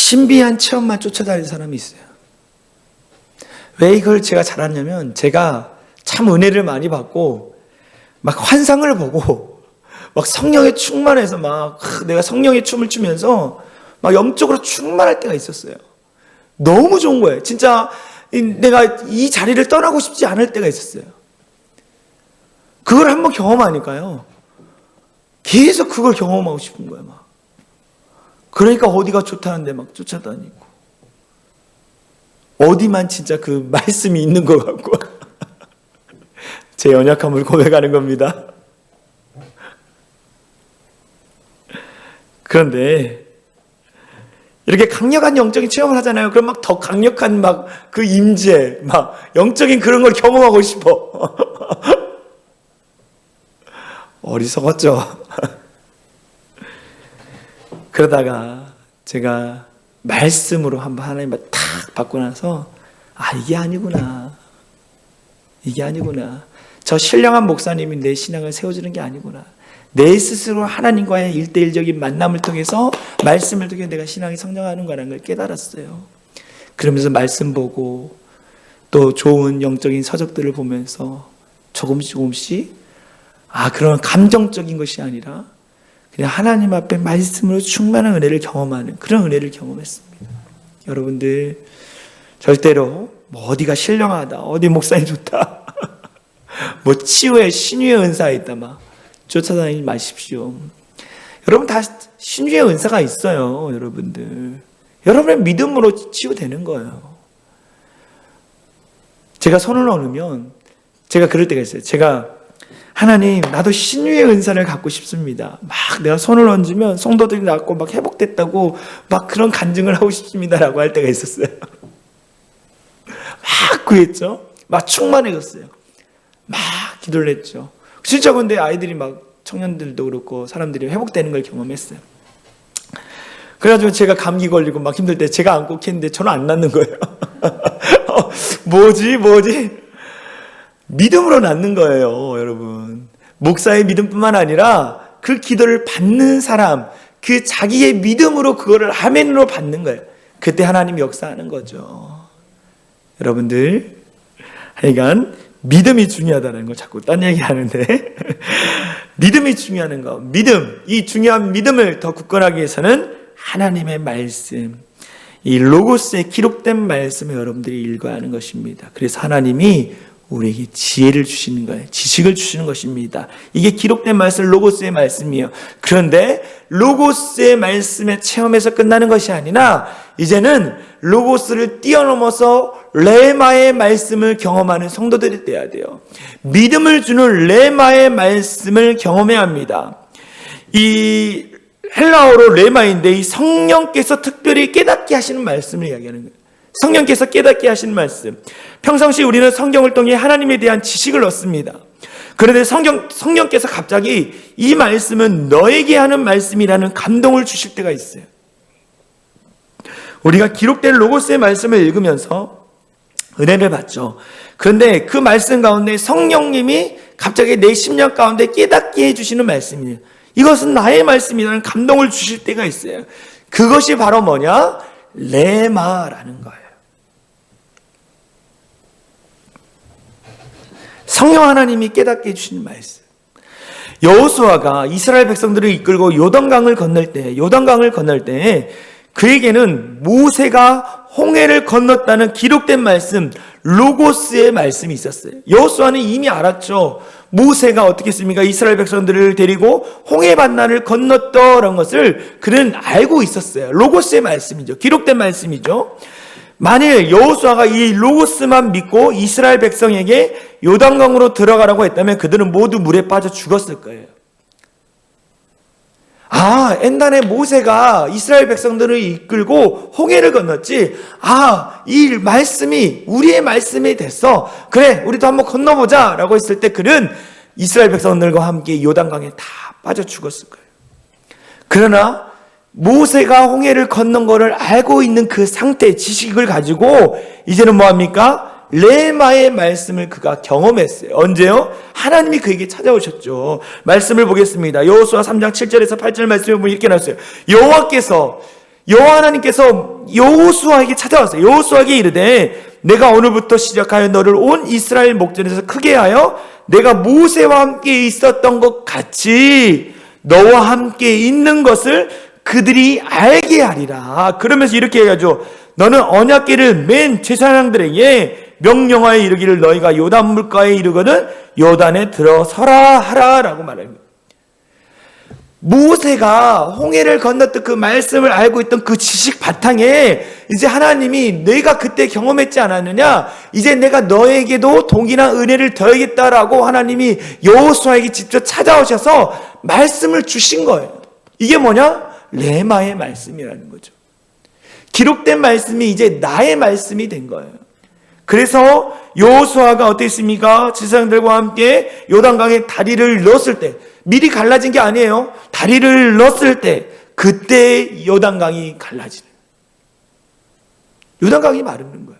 신비한 체험만 쫓아다니는 사람이 있어요. 왜 이걸 제가 잘하냐면 제가 참 은혜를 많이 받고 막 환상을 보고 막 성령에 충만해서 막 내가 성령의 춤을 추면서 막 영적으로 충만할 때가 있었어요. 너무 좋은 거예요. 진짜 내가 이 자리를 떠나고 싶지 않을 때가 있었어요. 그걸 한번 경험하니까요. 계속 그걸 경험하고 싶은 거예요. 막. 그러니까 어디가 좋다는데 막 쫓아다니고. 어디만 진짜 그 말씀이 있는 것 같고. 제 연약함을 고백하는 겁니다. 그런데 이렇게 강력한 영적인 체험을 하잖아요. 그럼 막 더 강력한 막 그 임재, 막 영적인 그런 걸 경험하고 싶어. 어리석었죠. 그러다가 제가 말씀으로 한번 하나님을 탁 받고 나서 이게 아니구나. 이게 아니구나. 저 신령한 목사님이 내 신앙을 세워주는 게 아니구나. 내 스스로 하나님과의 일대일적인 만남을 통해서 말씀을 통해 내가 신앙이 성장하는 거라는 걸 깨달았어요. 그러면서 말씀 보고 또 좋은 영적인 서적들을 보면서 조금씩 그런 감정적인 것이 아니라 그냥 하나님 앞에 말씀으로 충만한 은혜를 경험하는 그런 은혜를 경험했습니다. 여러분들 절대로 뭐 어디가 신령하다, 어디 목사님 좋다, 뭐 치유의 신유의 은사가 있다 막 쫓아다니지 마십시오. 여러분 다 신유의 은사가 있어요. 여러분들 여러분의 믿음으로 치유되는 거예요. 제가 손을 얹으면 제가 그럴 때가 있어요. 제가 하나님 나도 신유의 은사를 갖고 싶습니다. 막 내가 손을 얹으면 성도들이 낫고 막 회복됐다고 막 그런 간증을 하고 싶습니다라고 할 때가 있었어요. 막 구했죠. 막 충만해졌어요. 막 기도를 했죠. 진짜 근데 아이들이 막 청년들도 그렇고 사람들이 회복되는 걸 경험했어요. 그래가지고 제가 감기 걸리고 막 힘들 때 제가 안고 켰는데 저는 안 낫는 거예요. 뭐지? 믿음으로 낫는 거예요, 여러분. 목사의 믿음뿐만 아니라 그 기도를 받는 사람, 그 자기의 믿음으로 그거를 아멘으로 받는 거예요. 그때 하나님이 역사하는 거죠. 여러분들, 하여간 믿음이 중요하다는 걸 자꾸 딴 얘기 하는데 믿음이 중요한 거, 이 중요한 믿음을 더 굳건하기 위해서는 하나님의 말씀, 이 로고스에 기록된 말씀을 여러분들이 읽어야 하는 것입니다. 그래서 하나님이 우리에게 지혜를 주시는 거예요. 지식을 주시는 것입니다. 이게 기록된 말씀, 로고스의 말씀이에요. 그런데 로고스의 말씀의 체험에서 끝나는 것이 아니라 이제는 로고스를 뛰어넘어서 레마의 말씀을 경험하는 성도들이 돼야 돼요. 믿음을 주는 레마의 말씀을 경험해야 합니다. 이 헬라어로 레마인데 이 성령께서 특별히 깨닫게 하시는 말씀을 이야기하는 거예요. 성령께서 깨닫게 하시는 말씀. 평상시 우리는 성경을 통해 하나님에 대한 지식을 얻습니다. 그런데 성령께서 갑자기 이 말씀은 너에게 하는 말씀이라는 감동을 주실 때가 있어요. 우리가 기록된 로고스의 말씀을 읽으면서 은혜를 받죠. 그런데 그 말씀 가운데 성령님이 갑자기 내 심령 가운데 깨닫게 해주시는 말씀이에요. 이것은 나의 말씀이라는 감동을 주실 때가 있어요. 그것이 바로 뭐냐? 레마라는 거예요. 성령 하나님이 깨닫게 해주시는 말씀. 여호수아가 이스라엘 백성들을 이끌고 요단강을 건널 때 그에게는 모세가 홍해를 건넜다는 기록된 말씀, 로고스의 말씀이 있었어요. 여호수아는 이미 알았죠. 모세가 어떻게 했습니까? 이스라엘 백성들을 데리고 홍해 반란을 건넜다는 것을 그는 알고 있었어요. 로고스의 말씀이죠. 기록된 말씀이죠. 만일 여호수아가 이 로고스만 믿고 이스라엘 백성에게 요단강으로 들어가라고 했다면 그들은 모두 물에 빠져 죽었을 거예요. 옛날에 모세가 이스라엘 백성들을 이끌고 홍해를 건넜지. 이 말씀이 우리의 말씀이 됐어. 그래, 우리도 한번 건너보자 라고 했을 때 그는 이스라엘 백성들과 함께 요단강에 다 빠져 죽었을 거예요. 그러나 모세가 홍해를 건넌 것을 알고 있는 그 상태, 지식을 가지고 이제는 뭐합니까? 레마의 말씀을 그가 경험했어요. 언제요? 하나님이 그에게 찾아오셨죠. 말씀을 보겠습니다. 여호수아 3장 7절에서 8절 말씀을 보면 이렇게 나왔어요. 여호와께서 여호와 하나님께서 여호수아에게 찾아왔어요. 여호수아에게 이르되 내가 오늘부터 시작하여 너를 온 이스라엘 목전에서 크게 하여 내가 모세와 함께 있었던 것 같이 너와 함께 있는 것을 그들이 알게 하리라. 그러면서 이렇게 해가지고 너는 언약궤를 맨 제사장들에게 명령하여 이르기를 너희가 요단 물가에 이르거든 요단에 들어서라 하라 라고 말합니다. 모세가 홍해를 건넜던 그 말씀을 알고 있던 그 지식 바탕에 이제 하나님이 내가 그때 경험했지 않았느냐, 이제 내가 너에게도 동일한 은혜를 더하겠다라고 하나님이 여호수아에게 직접 찾아오셔서 말씀을 주신 거예요. 이게 뭐냐? 레마의 말씀이라는 거죠. 기록된 말씀이 이제 나의 말씀이 된 거예요. 그래서 여호수아가 어땠습니까? 제사장들과 함께 요단강에 다리를 넣었을 때, 미리 갈라진 게 아니에요. 다리를 넣었을 때 그때 요단강이 갈라지는, 요단강이 마르는 거예요.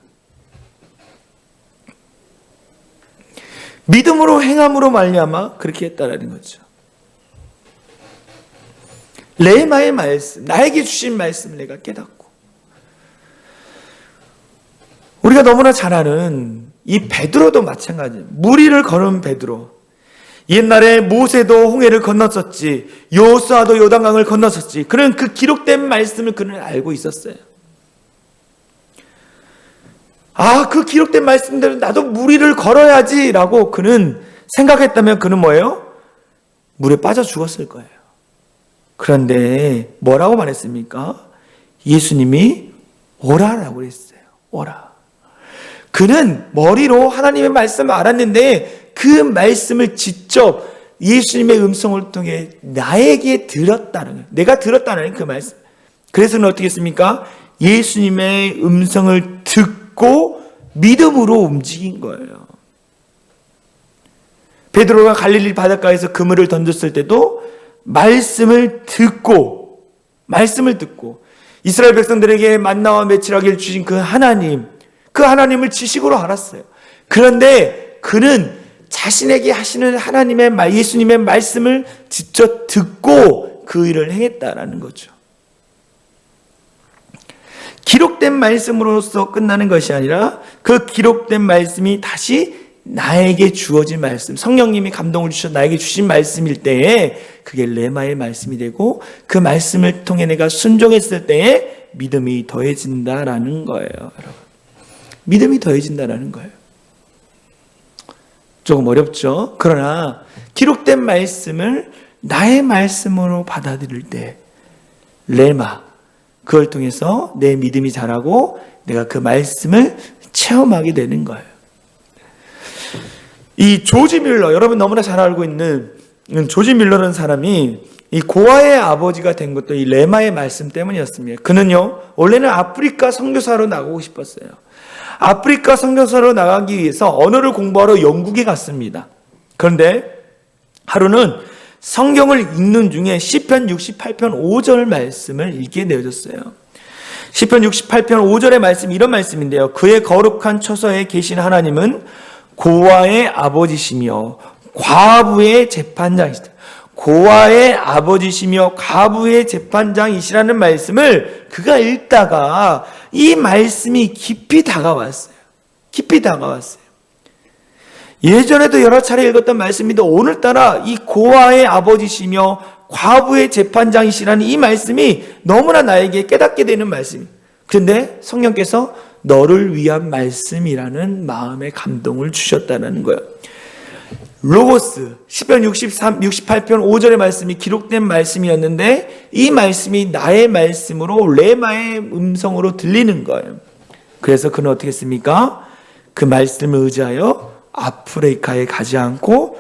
믿음으로 행함으로 말미암아 그렇게 했다라는 거죠. 레마의 말씀, 나에게 주신 말씀을 내가 깨닫고, 우리가 너무나 잘 아는 이 베드로도 마찬가지예요. 무리를 걸은 베드로. 옛날에 모세도 홍해를 건넜었지, 여호수아도 요단강을 건넜었지. 그는 그 기록된 말씀을 그는 알고 있었어요. 그 기록된 말씀대로 나도 무리를 걸어야지라고 그는 생각했다면 그는 뭐예요? 물에 빠져 죽었을 거예요. 그런데 뭐라고 말했습니까? 예수님이 오라라고 그랬어요. 오라. 그는 머리로 하나님의 말씀을 알았는데 그 말씀을 직접 예수님의 음성을 통해 나에게 들었다는 거예요. 내가 들었다는 그 말씀. 그래서 그는 어떻게 했습니까? 예수님의 음성을 듣고 믿음으로 움직인 거예요. 베드로가 갈릴리 바닷가에서 그물을 던졌을 때도 말씀을 듣고 이스라엘 백성들에게 만나와 메추라기를 주신 그 하나님을 지식으로 알았어요. 그런데 그는 자신에게 하시는 하나님의 예수님의 말씀을 직접 듣고 그 일을 행했다라는 거죠. 기록된 말씀으로서 끝나는 것이 아니라 그 기록된 말씀이 다시 나에게 주어진 말씀, 성령님이 감동을 주셔서 나에게 주신 말씀일 때에 그게 레마의 말씀이 되고 그 말씀을 통해 내가 순종했을 때에 믿음이 더해진다라는 거예요. 여러분, 믿음이 더해진다라는 거예요. 조금 어렵죠? 그러나 기록된 말씀을 나의 말씀으로 받아들일 때 레마, 그걸 통해서 내 믿음이 자라고 내가 그 말씀을 체험하게 되는 거예요. 이 조지 밀러, 여러분 너무나 잘 알고 있는 조지 밀러라는 사람이 이 고아의 아버지가 된 것도 이 레마의 말씀 때문이었습니다. 그는요, 원래는 아프리카 선교사로 나가고 싶었어요. 아프리카 선교사로 나가기 위해서 언어를 공부하러 영국에 갔습니다. 그런데 하루는 성경을 읽는 중에 시편 68편 5절 말씀을 읽게 되어졌어요. 시편 68편 5절의 말씀, 이런 말씀인데요. 그의 거룩한 처소에 계신 하나님은 고아의 아버지시며 과부의 재판장이시다. 고아의 아버지시며 과부의 재판장이시라는 말씀을 그가 읽다가 이 말씀이 깊이 다가왔어요. 예전에도 여러 차례 읽었던 말씀인데 오늘따라 이 고아의 아버지시며 과부의 재판장이시라는 이 말씀이 너무나 나에게 깨닫게 되는 말씀이에요. 그런데 성령께서 너를 위한 말씀이라는 마음의 감동을 주셨다는 거예요. 로고스, 시편 68편 5절의 말씀이 기록된 말씀이었는데 이 말씀이 나의 말씀으로 레마의 음성으로 들리는 거예요. 그래서 그는 어떻게 했습니까? 그 말씀을 의지하여 아프리카에 가지 않고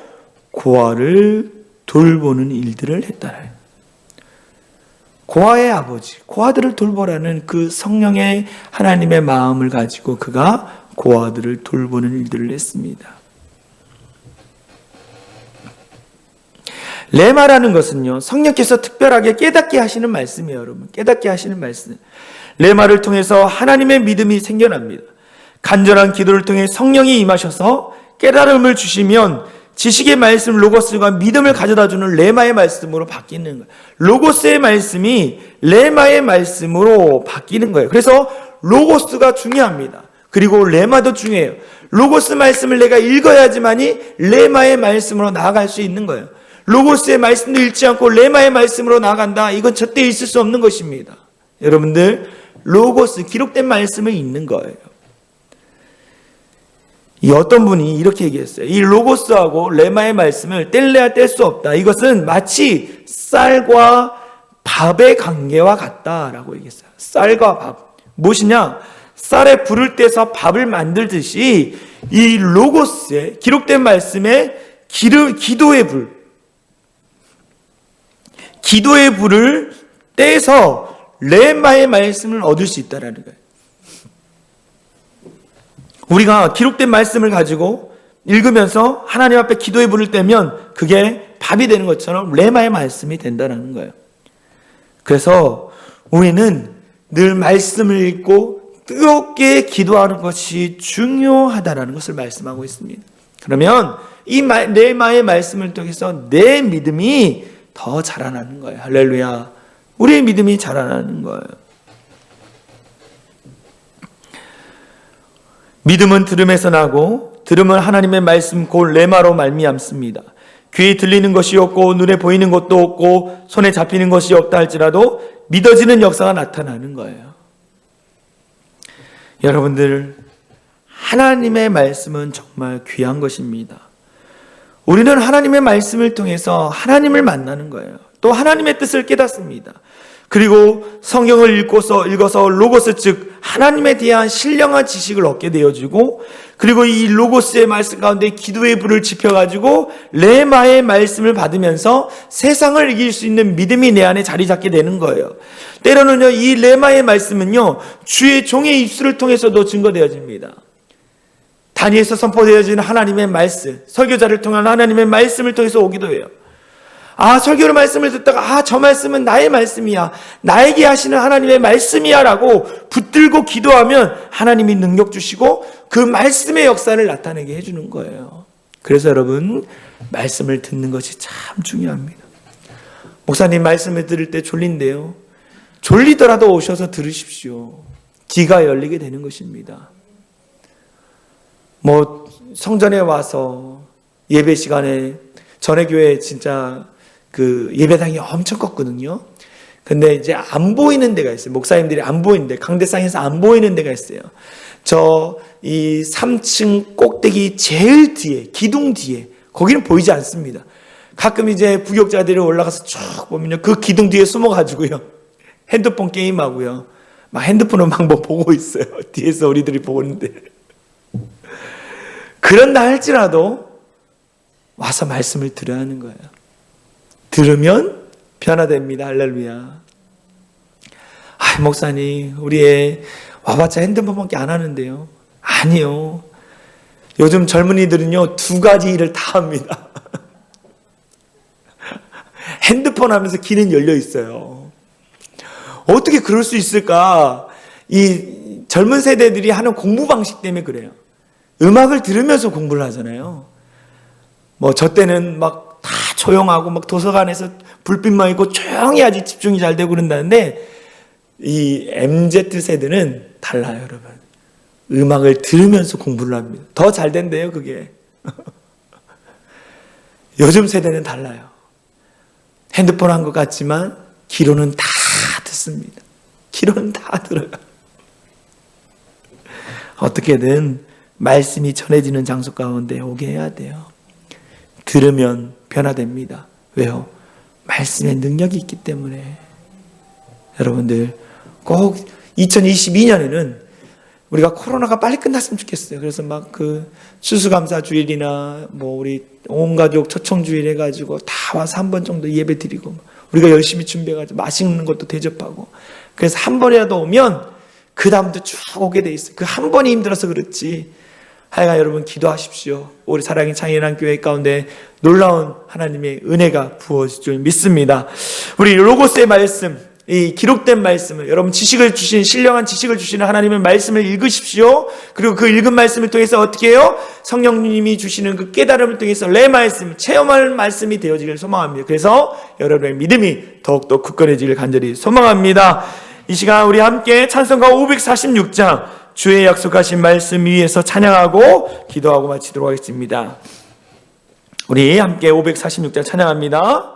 고아를 돌보는 일들을 했다는, 고아의 아버지, 고아들을 돌보라는 그 성령의 하나님의 마음을 가지고 그가 고아들을 돌보는 일들을 했습니다. 레마라는 것은요, 성령께서 특별하게 깨닫게 하시는 말씀이에요. 여러분, 깨닫게 하시는 말씀. 레마를 통해서 하나님의 믿음이 생겨납니다. 간절한 기도를 통해 성령이 임하셔서 깨달음을 주시면 지식의 말씀 로고스가 믿음을 가져다주는 레마의 말씀으로 바뀌는 거예요. 로고스의 말씀이 레마의 말씀으로 바뀌는 거예요. 그래서 로고스가 중요합니다. 그리고 레마도 중요해요. 로고스 말씀을 내가 읽어야지만이 레마의 말씀으로 나아갈 수 있는 거예요. 로고스의 말씀도 읽지 않고 레마의 말씀으로 나아간다. 이건 절대 있을 수 없는 것입니다. 여러분들, 로고스, 기록된 말씀을 읽는 거예요. 이 어떤 분이 이렇게 얘기했어요. 이 로고스하고 레마의 말씀을 뗄래야 뗄 수 없다. 이것은 마치 쌀과 밥의 관계와 같다라고 얘기했어요. 쌀과 밥. 무엇이냐? 쌀에 불을 떼서 밥을 만들듯이 이 로고스의 기록된 말씀에 기도의 불을 떼서 레마의 말씀을 얻을 수 있다라는 거예요. 우리가 기록된 말씀을 가지고 읽으면서 하나님 앞에 기도의 불을 떼면 그게 밥이 되는 것처럼 레마의 말씀이 된다는 거예요. 그래서 우리는 늘 말씀을 읽고 뜨겁게 기도하는 것이 중요하다는 것을 말씀하고 있습니다. 그러면 이 레마의 말씀을 통해서 내 믿음이 더 자라나는 거예요. 할렐루야. 우리의 믿음이 자라나는 거예요. 믿음은 들음에서 나고 들음은 하나님의 말씀 곧 레마로 말미암습니다. 귀에 들리는 것이 없고 눈에 보이는 것도 없고 손에 잡히는 것이 없다 할지라도 믿어지는 역사가 나타나는 거예요. 여러분들, 하나님의 말씀은 정말 귀한 것입니다. 우리는 하나님의 말씀을 통해서 하나님을 만나는 거예요. 또 하나님의 뜻을 깨닫습니다. 그리고 성경을 읽어서 로고스 즉 하나님에 대한 신령한 지식을 얻게 되어지고, 그리고 이 로고스의 말씀 가운데 기도의 불을 지펴가지고 레마의 말씀을 받으면서 세상을 이길 수 있는 믿음이 내 안에 자리 잡게 되는 거예요. 때로는요, 이 레마의 말씀은요, 주의 종의 입술을 통해서도 증거되어집니다. 다니엘서 선포되어지는 하나님의 말씀, 설교자를 통한 하나님의 말씀을 통해서 오기도 해요. 설교의 말씀을 듣다가 저 말씀은 나의 말씀이야, 나에게 하시는 하나님의 말씀이야 라고 붙들고 기도하면 하나님이 능력 주시고 그 말씀의 역사를 나타내게 해주는 거예요. 그래서 여러분, 말씀을 듣는 것이 참 중요합니다. 목사님 말씀을 들을 때 졸린데요, 졸리더라도 오셔서 들으십시오. 귀가 열리게 되는 것입니다. 성전에 와서 예배 시간에, 전에 교회 진짜 그 예배당이 엄청 컸거든요. 근데 이제 안 보이는 데가 있어요. 목사님들이 안 보이는데, 강대상에서 안 보이는 데가 있어요. 이 3층 꼭대기 제일 뒤에, 기둥 뒤에, 거기는 보이지 않습니다. 가끔 이제 부교육자들이 올라가서 쭉 보면요, 그 기둥 뒤에 숨어가지고요, 핸드폰 게임하고요, 막 핸드폰을 막 보고 있어요. 뒤에서 우리들이 보는데. 그런다 할지라도 와서 말씀을 들어야 하는 거예요. 들으면 변화됩니다. 할렐루야. 목사님, 우리 애 와봤자 핸드폰밖에 안 하는데요. 아니요. 요즘 젊은이들은요, 2가지 일을 다 합니다. 핸드폰 하면서 귀는 열려 있어요. 어떻게 그럴 수 있을까? 이 젊은 세대들이 하는 공부 방식 때문에 그래요. 음악을 들으면서 공부를 하잖아요. 저 때는 막 다 조용하고 막 도서관에서 불빛만 있고 조용히 해야지 집중이 잘 되고 그런다는데, 이 MZ 세대는 달라요, 여러분. 음악을 들으면서 공부를 합니다. 더 잘 된대요, 그게. 요즘 세대는 달라요. 핸드폰 한 것 같지만 귀로는 다 듣습니다. 귀로는 다 들어요. 어떻게든 말씀이 전해지는 장소 가운데 오게 해야 돼요. 들으면 변화됩니다. 왜요? 말씀의 능력이 있기 때문에. 여러분들, 꼭 2022년에는 우리가 코로나가 빨리 끝났으면 좋겠어요. 그래서 막 그 추수감사 주일이나 우리 온 가족 초청 주일 해가지고 다 와서 한 번 정도 예배 드리고, 우리가 열심히 준비해가지고 맛있는 것도 대접하고, 그래서 한 번이라도 오면 그 다음부터 쭉 오게 돼 있어요. 그 한 번이 힘들어서 그렇지. 하여간 여러분, 기도하십시오. 우리 사랑의 창현한 교회 가운데 놀라운 하나님의 은혜가 부어질 줄 믿습니다. 우리 로고스의 말씀, 이 기록된 말씀을, 여러분 지식을 주신, 신령한 지식을 주시는 하나님의 말씀을 읽으십시오. 그리고 그 읽은 말씀을 통해서 어떻게 해요? 성령님이 주시는 그 깨달음을 통해서 내 말씀, 체험할 말씀이 되어지길 소망합니다. 그래서 여러분의 믿음이 더욱더 굳건해지길 간절히 소망합니다. 이 시간 우리 함께 찬송가 546장 주의 약속하신 말씀 위에서 찬양하고 기도하고 마치도록 하겠습니다. 우리 함께 546장 찬양합니다.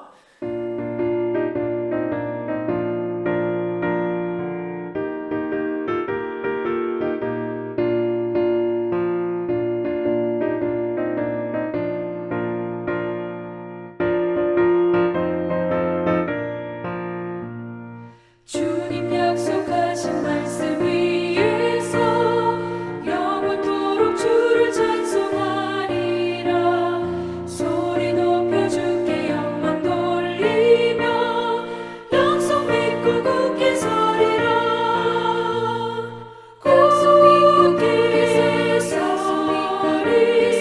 주님 약속하신 말씀 위에서 영원토록 주를 찬송하리라. 소리 높여 주께 영광 돌리며 약속 믿고 굳게 서리라. 굳게 서리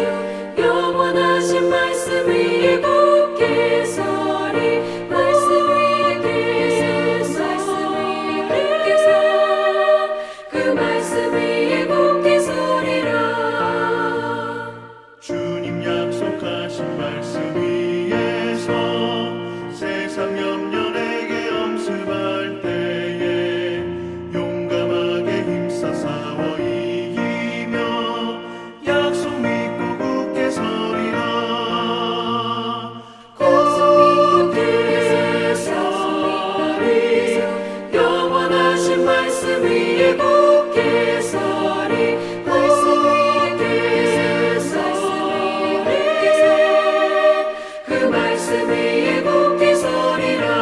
영원하신 말씀 위에 굳게 서리. 말씀 위에 그 말씀 위에 굳게 서리라. 주님 약속하신 말씀 위에서 세상 염려 내게 엄습할 때에 용감하게 힘써 싸워 이기며 약속 믿고 굳게 서리라. 굳게 서리 영원하신 말씀 위에 굳게 서리. 말씀 위에 서리 그 말씀 위에 굳게 서리라.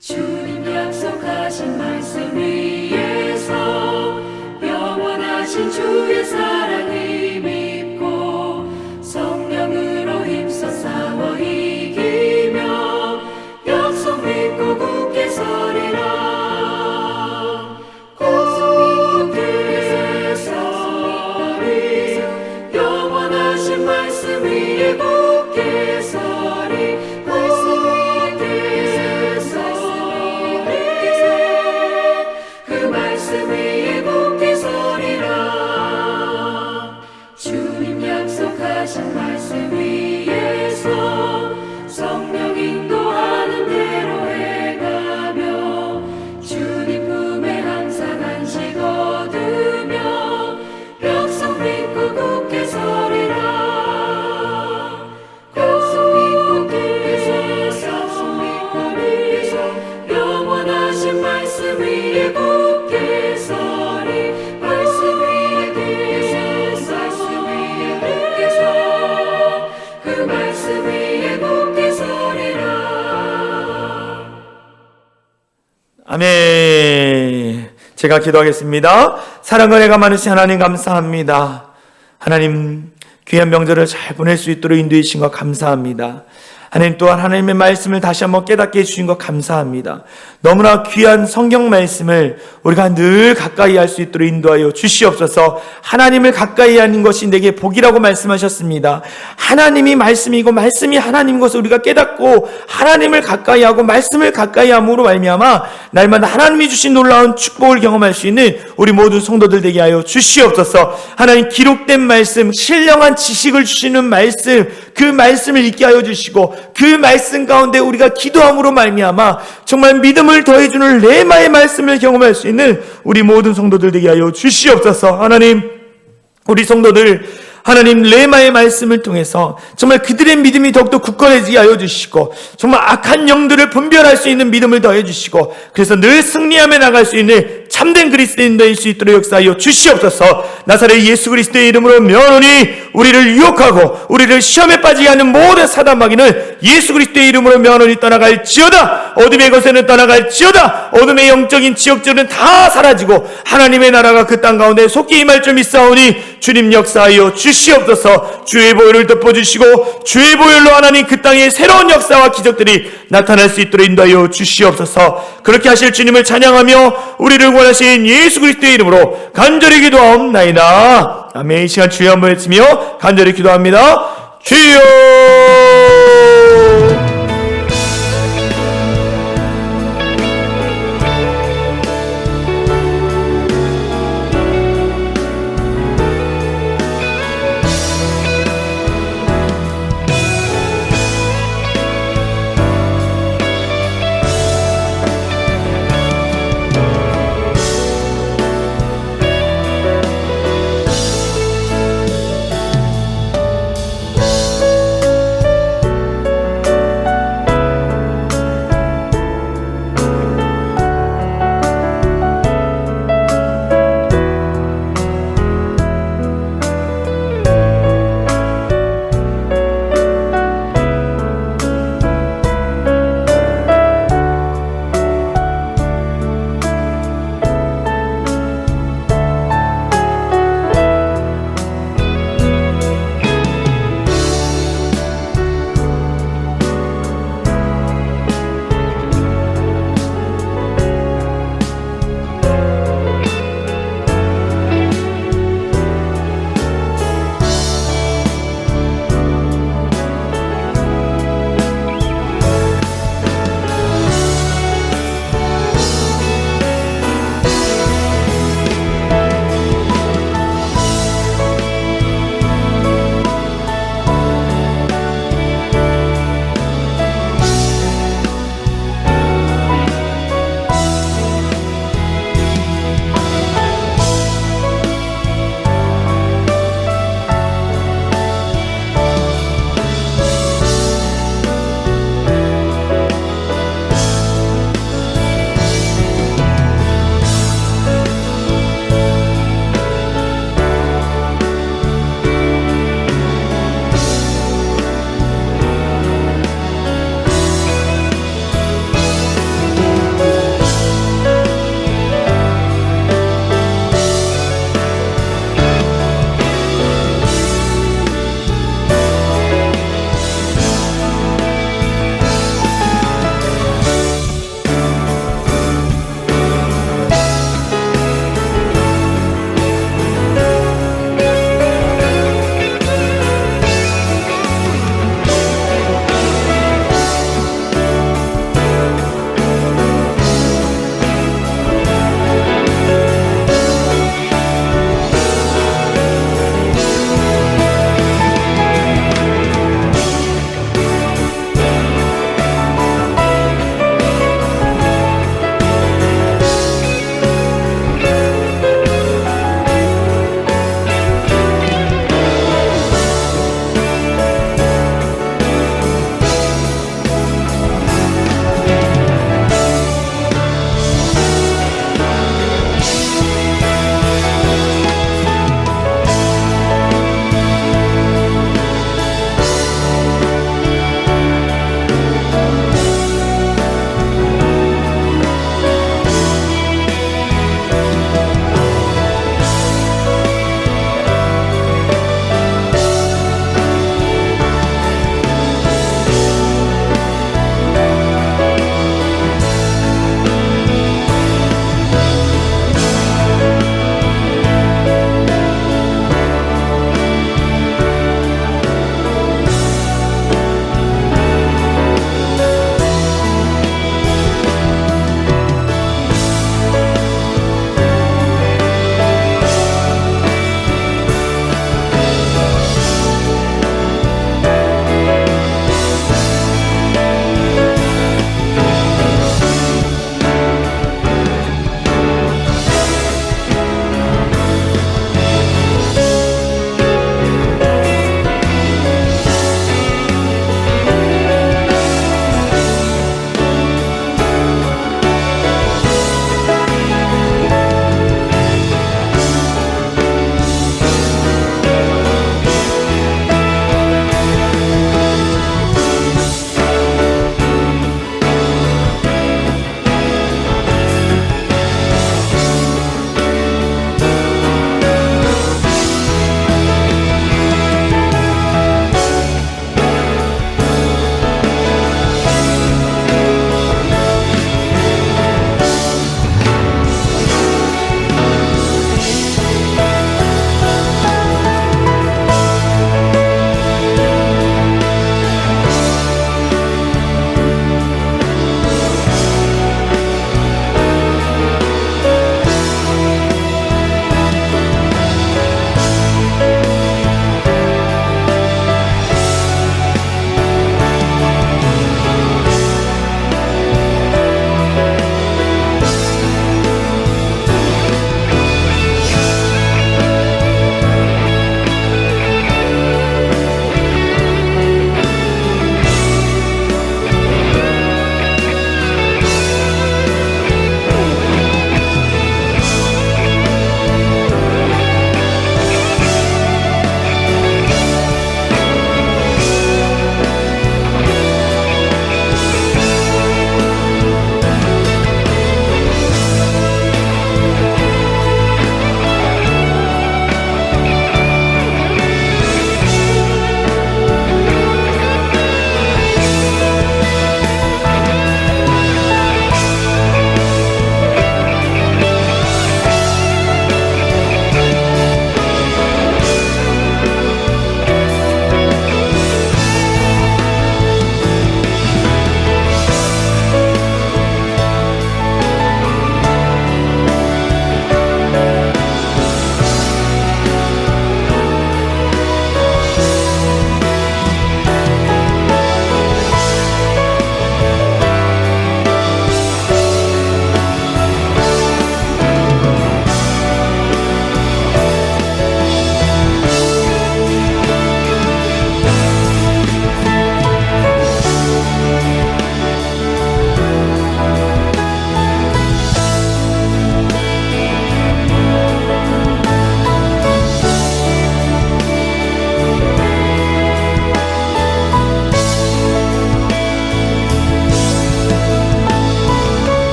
주님 약속하신 말씀 위에서 영원하신 주의 사랑 힘입고 성령으로 힘써 싸워 이기며 약속 믿고 굳게 서리라. 굳게 서리 영원하신 말씀 위에 굳게 서리. 말씀 위에 그 말씀 위에 굳게 서리라. 주님 약속하신 말씀 위에서 성령 인도하는 대로 해가며 주님 품에 항상 안식 얻으며 약속 믿고 굳게 서리라. 약속 믿고 굳게 서리 영원하신 말씀 위에 굳게 서리. 말씀 위에 굳게 서 그 말씀 위에 굳게 서리라. 아멘. 제가 기도하겠습니다. 사랑과 애가 많으신 하나님 감사합니다. 하나님 귀한 명절을 잘 보낼 수 있도록 인도해 주신 것 감사합니다. 하나님 또한 하나님의 말씀을 다시 한번 깨닫게 해주신 것 감사합니다. 너무나 귀한 성경 말씀을 우리가 늘 가까이 할 수 있도록 인도하여 주시옵소서. 하나님을 가까이 하는 것이 내게 복이라고 말씀하셨습니다. 하나님이 말씀이고 말씀이 하나님인 것을 우리가 깨닫고 하나님을 가까이 하고 말씀을 가까이 함으로 말미암아 날마다 하나님이 주신 놀라운 축복을 경험할 수 있는 우리 모든 성도들 되게 하여 주시옵소서. 하나님 기록된 말씀, 신령한 지식을 주시는 말씀, 그 말씀을 읽게 하여 주시고 그 말씀 가운데 우리가 기도함으로 말미암아 정말 믿음을 더해주는 레마의 말씀을 경험할 수 있는 우리 모든 성도들 되게 하여 주시옵소서. 하나님 우리 성도들 하나님 레마의 말씀을 통해서 정말 그들의 믿음이 더욱더 굳건해지게 하여 주시고 정말 악한 영들을 분별할 수 있는 믿음을 더해 주시고 그래서 늘 승리하며 나갈 수 있는 참된 그리스도인 될 수 있도록 역사하여 주시옵소서. 나사렛 예수 그리스도의 이름으로 면하니 우리를 유혹하고 우리를 시험에 빠지게 하는 모든 사단 마귀는 예수 그리스도의 이름으로 면하니 떠나갈지어다. 어둠의 것에는 떠나갈지어다. 어둠의 영적인 지역들은 다 사라지고 하나님의 나라가 그 땅 가운데 속히 임할 줄 믿사오니 주님 역사하여 주시옵소서. 주의 보혈을 덮어주시고 주의 보혈로 하나님 그 땅에 새로운 역사와 기적들이 나타날 수 있도록 인도하여 주시옵소서. 그렇게 하실 주님을 찬양하며 우리를 구원하신 예수 그리스도의 이름으로 간절히 기도하옵나이다. 아멘. 이 시간 주여 한번 외치며 간절히 기도합니다. 주여